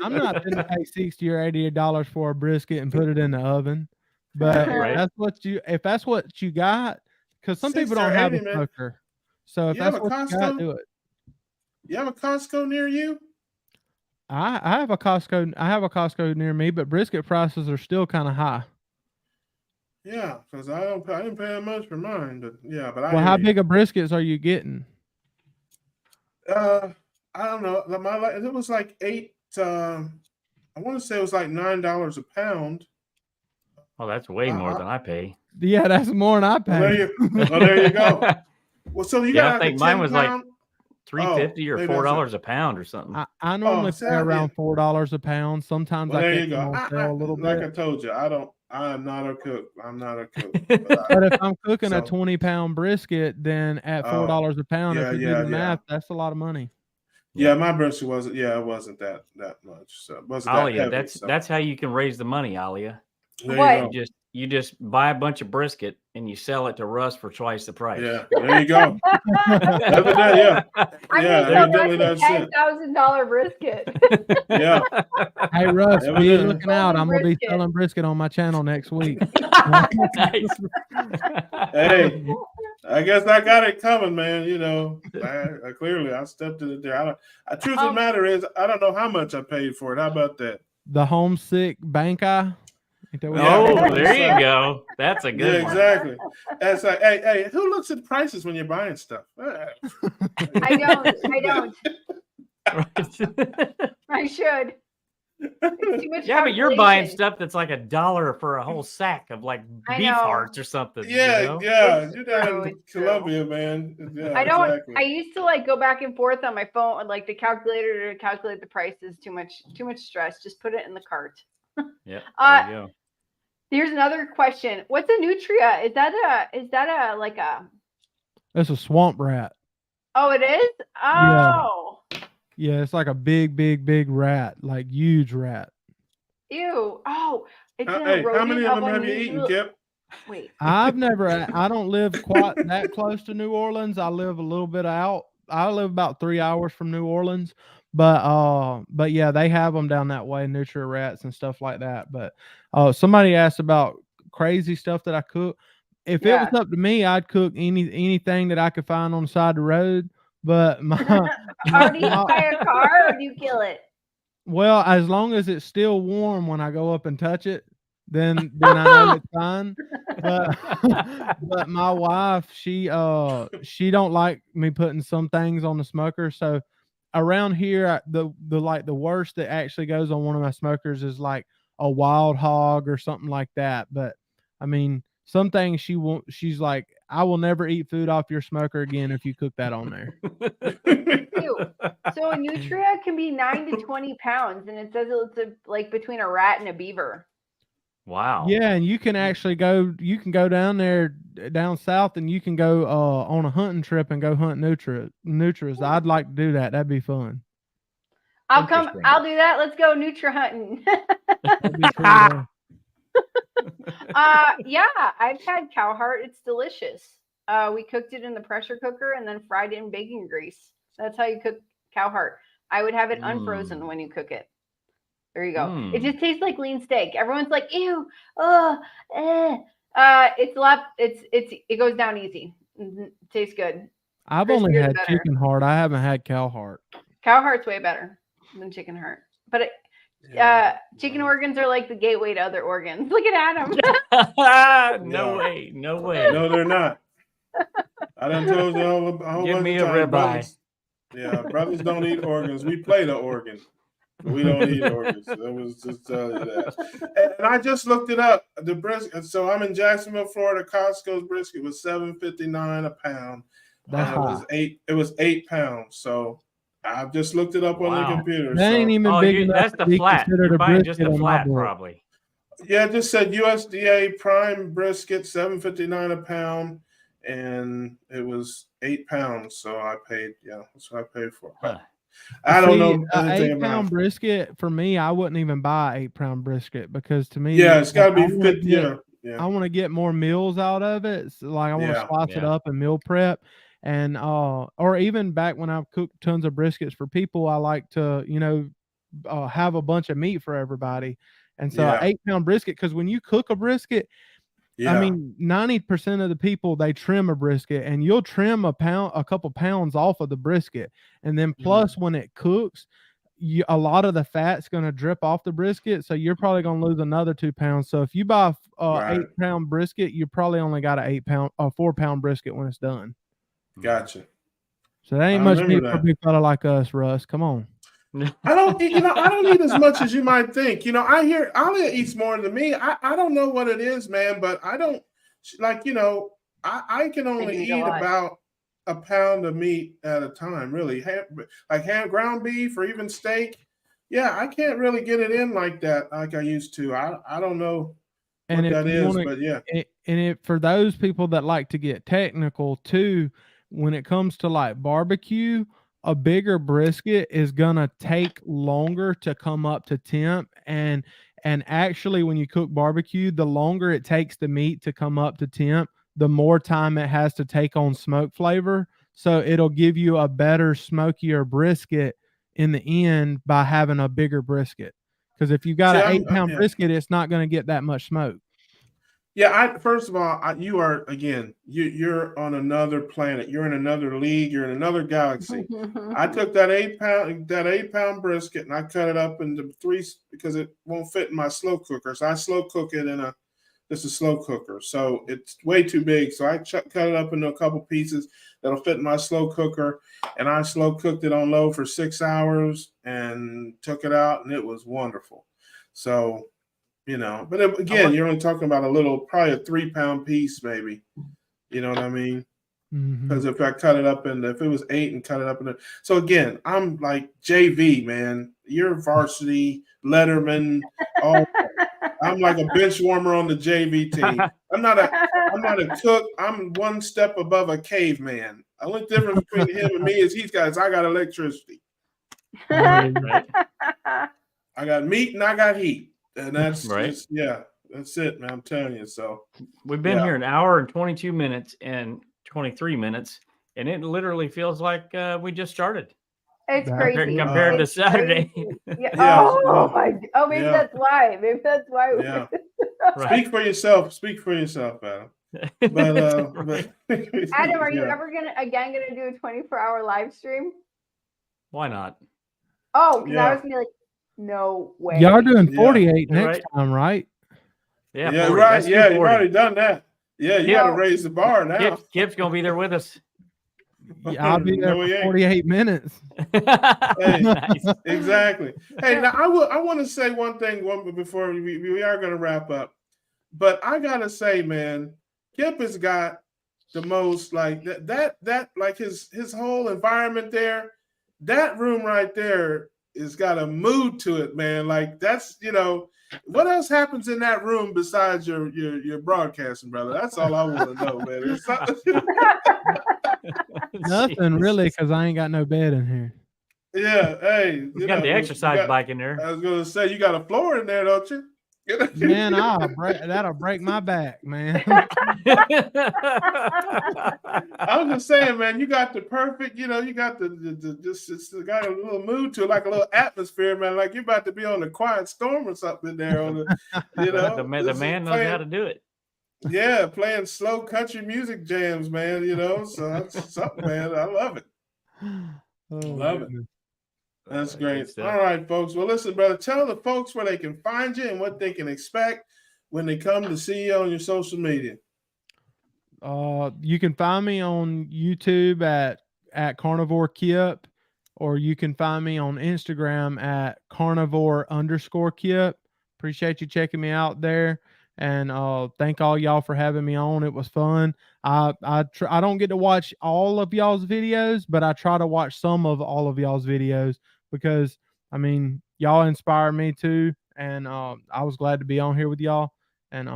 I'm not going to pay $60 or $80 for a brisket and put it in the oven. But if that's what you got, because some people don't have a smoker. So if that's what you got, do it. You have a Costco near you? I have a Costco. I have a Costco near me, but brisket prices are still kind of high. Yeah, because I didn't pay that much for mine, but yeah, but how big of briskets are you getting? I don't know. It was like $8. I want to say it was like $9 a pound. Oh, that's way more than I pay. Yeah, that's more than I pay. There you go. Well, so you got. I think mine was like $3.50 or $4 a pound or something. I normally pay around $4 a pound. Sometimes I get on sale a little bit. Like I told you, I'm not a cook. I'm not a cook. But if I'm cooking a 20-pound brisket, then at $4 a pound, if you do the math, that's a lot of money. Yeah, my brisket wasn't. Yeah, it wasn't that much. So it wasn't Alia, that heavy, that's how you can raise the money, Alia. What? You just buy a bunch of brisket and you sell it to Russ for twice the price. Yeah, there you go. Evidently that's $10,000 brisket. Yeah. Hey Russ, be looking out. I'm gonna be selling brisket on my channel next week. Hey, I guess I got it coming, man. You know, I clearly I stepped in it there. Truth of the matter is, I don't know how much I paid for it. How about that? The homesick bank eye. Oh, there you go. That's a good one. Exactly. That's like, hey, who looks at prices when you're buying stuff? I don't. I should. Yeah, but you're buying stuff that's like $1 for a whole sack of like beef hearts or something. Yeah, you're down in Colombia, man. Yeah, I don't. Exactly. I used to like go back and forth on my phone, like the calculator to calculate the prices. Too much stress. Just put it in the cart. Yeah. There you go. Here's another question. What's a nutria? Is that like a? That's a swamp rat. Oh, it is. Oh. Yeah, it's like a big rat, like huge rat. Ew. Oh, it's how many of them have you eaten, Kipp? Wait. I don't live quite that close to New Orleans. I live a little bit out. I live about 3 hours from New Orleans. But yeah, they have them down that way, nutria rats and stuff like that. But somebody asked about crazy stuff that I cook. If it was up to me, I'd cook anything that I could find on the side of the road. But do you buy a car or do you kill it? Well, as long as it's still warm when I go up and touch it, then I know it's fine. But my wife, she don't like me putting some things on the smoker. So around here, the worst that actually goes on one of my smokers is like a wild hog or something like that. But I mean, some things she's like, I will never eat food off your smoker again if you cook that on there. So a nutria can be 9 to 20 pounds, and it says it's like between a rat and a beaver. Wow. Yeah, and you can actually go down there down south, and you can go on a hunting trip and go hunt nutrias. I'd like to do that. That'd be fun. I'll do that. Let's go nutria hunting. Yeah, I've had cow heart. It's delicious. We cooked it in the pressure cooker and then fried it in bacon grease. That's how you cook cow heart. I would have it unfrozen when you cook it. There you go. It just tastes like lean steak. Everyone's like, ew, it goes down easy. It tastes good. I've only had chicken heart. I haven't had cow heart. Cow heart's way better than chicken heart. But chicken organs are like the gateway to other organs. Look at Adam. No way. No, they're not. I done told you a whole Give bunch me of a times. Brothers don't eat organs. We play the organ. We don't eat organs. I was just telling you that. And I just looked it up. The brisket. So I'm in Jacksonville, Florida. Costco's brisket was $7.59 a pound. It was 8 pounds. So I've just looked it up on the computer. That ain't even big enough. That's the flat. You're buying just the flat, probably. Yeah, it just said USDA prime brisket, $7.59 a pound, and it was 8 pounds. So I paid. Yeah, that's what I paid for. I don't know anything about 8-pound brisket. For me, I wouldn't even buy 8-pound brisket because to me, it's got to be fit. I want to get more meals out of it. So, like I want to slice it up and meal prep. And or even back when I've cooked tons of briskets for people, I like to, have a bunch of meat for everybody. And so an 8-pound brisket, because when you cook a brisket, I mean, 90% of the people, they trim a brisket, and you'll trim a couple pounds off of the brisket. And then plus when it cooks, a lot of the fat's going to drip off the brisket. So you're probably going to lose another 2 pounds. So if you buy a 8-pound brisket, you probably only got a 4-pound brisket when it's done. Gotcha. So that ain't much meat for a big fella like us, Russ. Come on. I don't eat as much as you might think. I hear Alia eats more than me. I don't know what it is, man, but I don't like, I can only eat about a pound of meat at a time, really. Ground beef or even steak. Yeah, I can't really get it in like that, like I used to. I don't know what that is, but yeah. And for those people that like to get technical too, when it comes to like barbecue, a bigger brisket is gonna take longer to come up to temp. And actually, when you cook barbecue, the longer it takes the meat to come up to temp, the more time it has to take on smoke flavor. So it'll give you a better, smokier brisket in the end by having a bigger brisket. Because if you've got an 8-pound brisket, it's not going to get that much smoke. Yeah, first of all, you are, again, you're on another planet. You're in another league. You're in another galaxy. I took that 8-pound brisket and I cut it up into 3 because it won't fit in my slow cooker. So I slow cook it in a slow cooker. So it's way too big. So I cut it up into a couple pieces that'll fit in my slow cooker. And I slow cooked it on low for 6 hours and took it out, and it was wonderful. So, but again, you're only talking about probably a 3-pound piece, maybe. You know what I mean? Because if I cut it up if it was 8 and cut it up so again, I'm like JV, man. You're varsity, Letterman. I'm like a bench warmer on the JV team. I'm not a cook. I'm one step above a caveman. The only difference between him and me is I got electricity. Right? I got meat and I got heat. And that's that's it, man. I'm telling you. So we've been here an hour and 22 minutes and 23 minutes, and it literally feels like we just started. It's crazy compared to Saturday. Maybe that's why. Yeah. Speak for yourself, Adam. But Adam, are you ever gonna do a 24-hour live stream? Why not? Oh, because I was gonna be like, no way. Y'all are doing 48 next time, right? Yeah, yeah, right. Yeah, you've already done that. Yeah, you got to raise the bar now. Kipp's gonna be there with us. Yeah, I'll be there for 48 minutes. Hey, nice. Exactly. Hey, now I want to say one thing before we are going to wrap up. But I gotta say, man, Kipp has got the most like that like his whole environment there. That room right there has got a mood to it, man. Like that's what else happens in that room besides your broadcasting, brother? That's all I want to know, man. Nothing really, because I ain't got no bed in here. Yeah, hey, you got the exercise bike in there. I was gonna say you got a floor in there, don't you? Man, that'll break my back, man. I was just saying, man, you got the perfect, you got it's got a little mood to it, like a little atmosphere, man. Like you're about to be on a quiet storm or something there. The man knows how to do it. Yeah, playing slow country music jams, man. So that's something, man. I love it. Love it. That's great. All right, folks. Well, listen, brother, tell the folks where they can find you and what they can expect when they come to see you on your social media. You can find me on YouTube at Carnivore Kipp, or you can find me on Instagram at carnivore_Kipp. Appreciate you checking me out there. And thank all y'all for having me on. It was fun. I don't get to watch all of y'all's videos, but I try to watch some of all of y'all's videos because, I mean, y'all inspire me too. And I was glad to be on here with y'all. And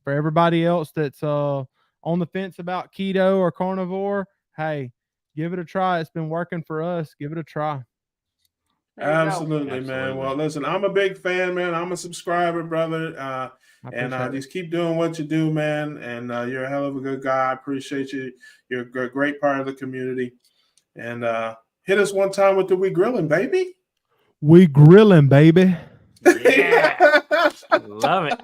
for everybody else that's on the fence about keto or carnivore, hey, give it a try. It's been working for us. Give it a try. Absolutely, man. Well, listen, I'm a big fan, man. I'm a subscriber, brother. And just keep doing what you do, man. And you're a hell of a good guy. I appreciate you. You're a great part of the community. And hit us one time with the We Grillin', baby. We Grillin', baby. Yeah. Love it.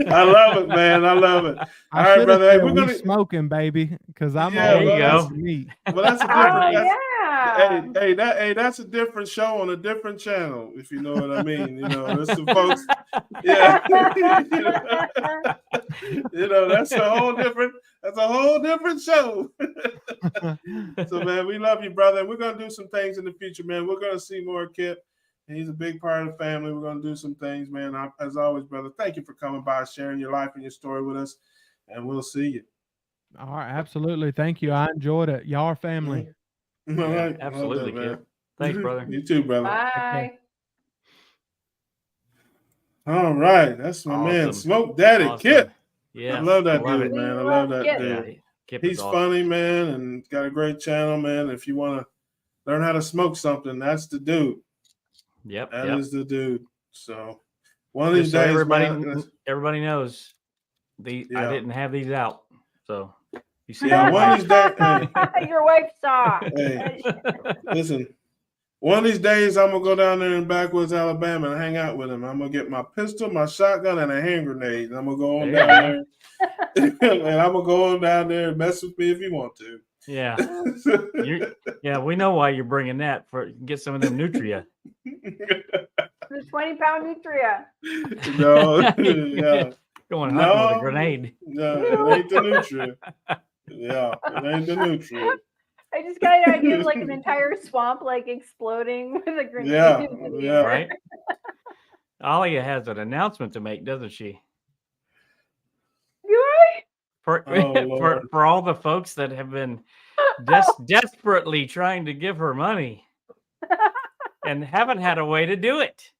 I love it, man. I love it. All right, brother. Hey, we're gonna smoking, baby, because I'm there you go. Meat. Well, that's a different. That's a different show on a different channel, if you know what I mean. You know, there's some folks. Yeah. You know, that's a whole different show. So, man, we love you, brother. And we're gonna do some things in the future, man. We're gonna see more Kipp. He's a big part of the family. We're going to do some things, man. As always, brother, thank you for coming by, sharing your life and your story with us, and we'll see you. All right, absolutely. Thank you. I enjoyed it. Y'all are family. Mm-hmm. All right. Absolutely, Kipp. Thanks, brother. You too, brother. Bye. All right. That's my man, Smoke Daddy, Kipp. Yeah. I love that dude, man. I love that dude. Yeah, he's funny, man, and got a great channel, man. If you want to learn how to smoke something, that's the dude. Yep. That is the dude. So one of these so days, everybody knows I didn't have these out. So you see, one of these days, your wife saw. Hey, listen. One of these days, I'm gonna go down there in backwoods Alabama and hang out with him. I'm gonna get my pistol, my shotgun, and a hand grenade. And I'm gonna go on down there, and I'm gonna go on down there and mess with me if you want to. Yeah, we know why you're bringing that get some of them nutria. The 20-pound nutria. No, yeah, going hunting with a grenade. No, it ain't the nutria. Yeah, it ain't the nutria. I just got an idea of like an entire swamp like exploding with a grenade. Yeah, right. Alia has an announcement to make, doesn't she? Do I? For all the folks that have been just desperately trying to give her money and haven't had a way to do it.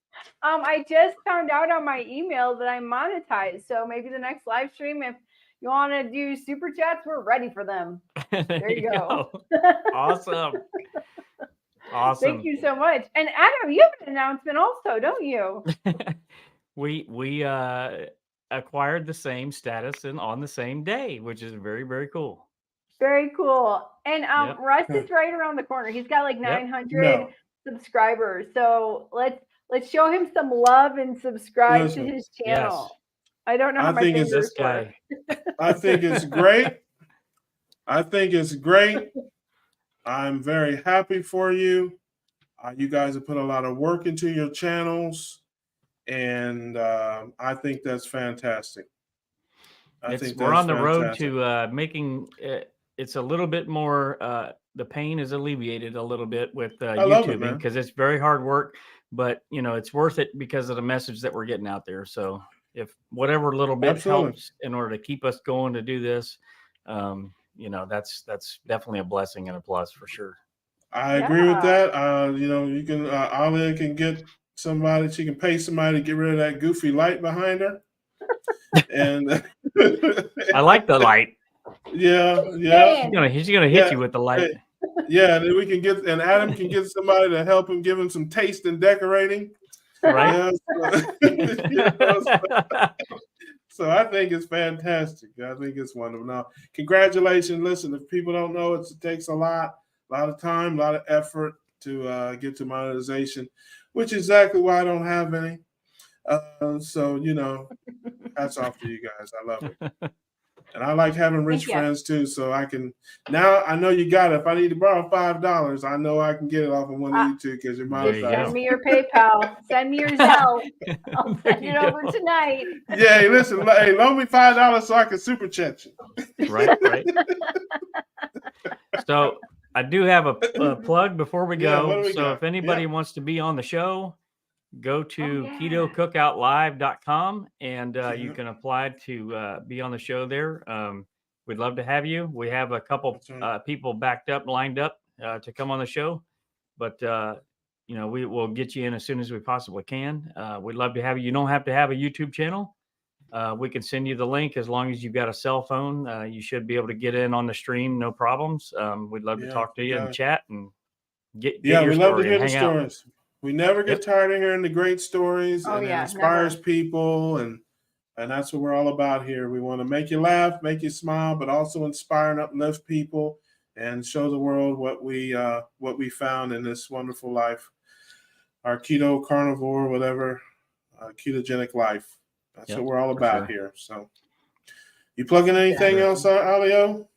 I just found out on my email that I'm monetized. So maybe the next live stream, if you want to do super chats, we're ready for them. There you go. Awesome. Thank you so much. And Adam, you have an announcement also, don't you? We acquired the same status and on the same day, which is very, very cool. Very cool. And Russ is right around the corner. He's got like 900 subscribers. So let's show him some love and subscribe to his channel. Yes. I don't know how my fingers this guy. I think it's great. I'm very happy for you. You guys have put a lot of work into your channels. And I think that's fantastic. We're on the road to making it's a little bit more. The pain is alleviated a little bit with YouTubing because it's very hard work, but it's worth it because of the message that we're getting out there. So if whatever little bit helps in order to keep us going to do this, that's definitely a blessing and a plus for sure. I agree with that. You can Alia can get somebody, she can pay somebody to get rid of that goofy light behind her. And I like the light. Yeah. He's gonna hit you with the light. Yeah, and then we can and Adam can get somebody to help him, give him some taste and decorating. Right. So I think it's fantastic. I think it's wonderful. Now, congratulations. Listen, if people don't know, it takes a lot of time, a lot of effort to get to monetization, which is exactly why I don't have any. So, hats off to you guys. I love it. And I like having rich friends too. So I know you got it. If I need to borrow $5, I know I can get it off of one of you two because you're monetized. Send me your PayPal. Send me your Zelle. I'll send it over tonight. Yeah, hey, listen, loan me $5 so I can super chat you. Right. So I do have a plug before we go. So if anybody wants to be on the show, go to ketocookoutlive.com and you can apply to be on the show there. We'd love to have you. We have a couple people lined up to come on the show, but we will get you in as soon as we possibly can. We'd love to have you. You don't have to have a YouTube channel. We can send you the link as long as you've got a cell phone. You should be able to get in on the stream, no problems. We'd love to talk to you and chat and get your story. We'd love to hear the stories. We never get tired of hearing the great stories, and it inspires people, and that's what we're all about here. We want to make you laugh, make you smile, but also inspire and uplift people, and show the world what we found in this wonderful life, our keto, carnivore, whatever, ketogenic life. That's what we're all about here. So, you plugging anything else, Alio?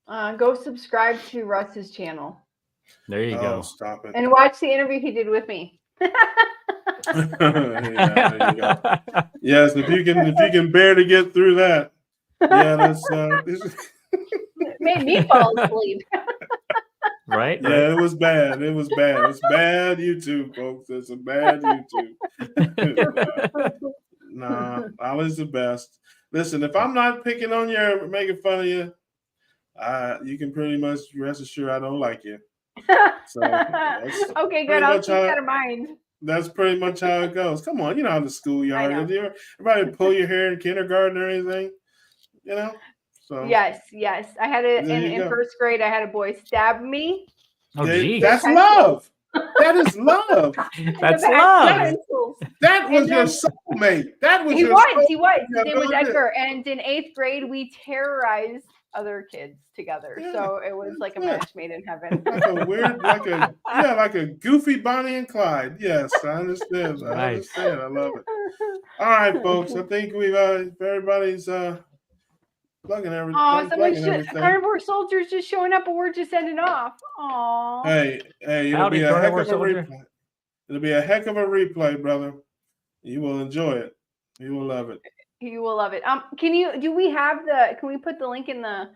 Go subscribe to Russ's channel. There you go. Stop it. And watch the interview he did with me. There you go. Yes, if you can bear to get through that. Yeah, that's It made me fall asleep. Right? Yeah, it was bad. It was bad. It's bad YouTube, folks. It's a bad YouTube. Nah, Ollie's the best. Listen, if I'm not picking on you or making fun of you, you can pretty much rest assured I don't like you. So okay, good. I'll keep that in mind. That's pretty much how it goes. Come on, you know how the schoolyard is. Everybody pull your hair in kindergarten or anything, you know? So yes. I had it in first grade. I had a boy stab me. Oh, geez. That's love. That is love. That's love. That was your soulmate. That was he your was. soulmate. He was. His name was Edgar. And in 8th grade, we terrorized other kids together. Yeah. So it was like a match made in heaven. Like a weird, like a goofy Bonnie and Clyde. Yes, I understand. I understand. I love it. All right, folks. I think we've everybody's plugging everything. Oh, carnivore soldiers just showing up, and we're just ending off. Aw. Hey, it'll be a heck of a replay. It'll be a heck of a replay, brother. You will enjoy it. You will love it. You will love it. Can we put the link in the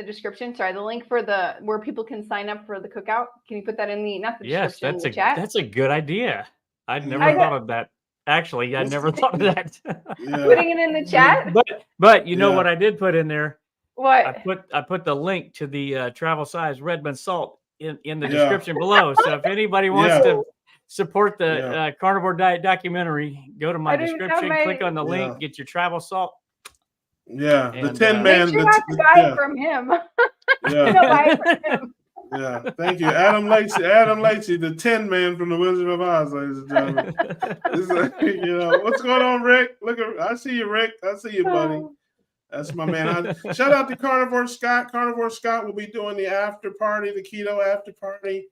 description? Sorry, the link for where people can sign up for the cookout. Can you put that in the description, in the chat? That's a good idea. I'd never thought of that. Actually, I never thought of that. Putting it in the chat. But you know what I did put in there? What? I put the link to the travel size Redmond salt in the description below. So if anybody wants to support the carnivore diet documentary, go to my description, click on the link, get your travel salt. Yeah, and, the Tin Man. Make sure not to buy it from him. Buy it from him. Yeah, thank you, Adam Lacey, the Tin Man from the Wizard of Oz, ladies and gentlemen. What's going on, Rick? I see you, Rick. I see you, buddy. That's my man. Shout out to Carnivore Scott. Carnivore Scott will be doing the after party, the keto after party.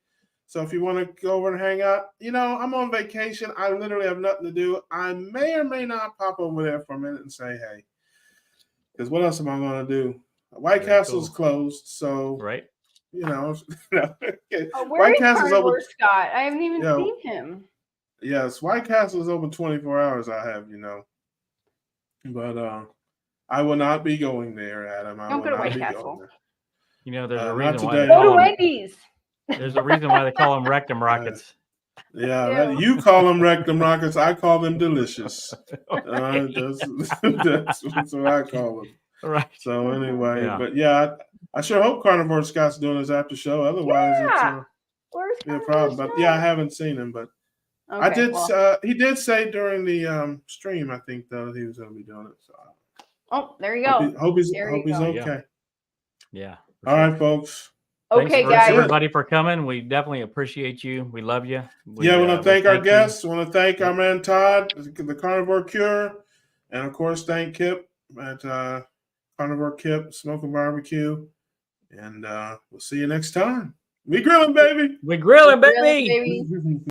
So if you want to go over and hang out, I'm on vacation. I literally have nothing to do. I may or may not pop over there for a minute and say, hey, because what else am I going to do? White Castle's closed, so right. Where White is Castle's open. Scott? I haven't even seen him. Yes, White Castle is open 24 hours. I have, but I will not be going there, Adam. Don't go to White Castle. There's a reason why. Go to Wendy's. There's a reason why they call them rectum rockets. You call them rectum rockets. I call them delicious. That's what I call them. Right. So anyway, but I sure hope Carnivore Scott's doing his after show. Otherwise, it's a problem. But I haven't seen him. But I did. He did say during the stream, I think, though, he was going to be doing it. So there you go. Hope he's okay. Yeah. All right, folks. Okay, Thanks, guys. everybody for coming. We definitely appreciate you. We love you. I want to thank our guests. I want to thank our man Todd, the Carnivore Cure, and of course, thank Kipp at Carnivore Kipp Smoking Barbecue. And we'll see you next time. We grilling, baby. We grilling, baby.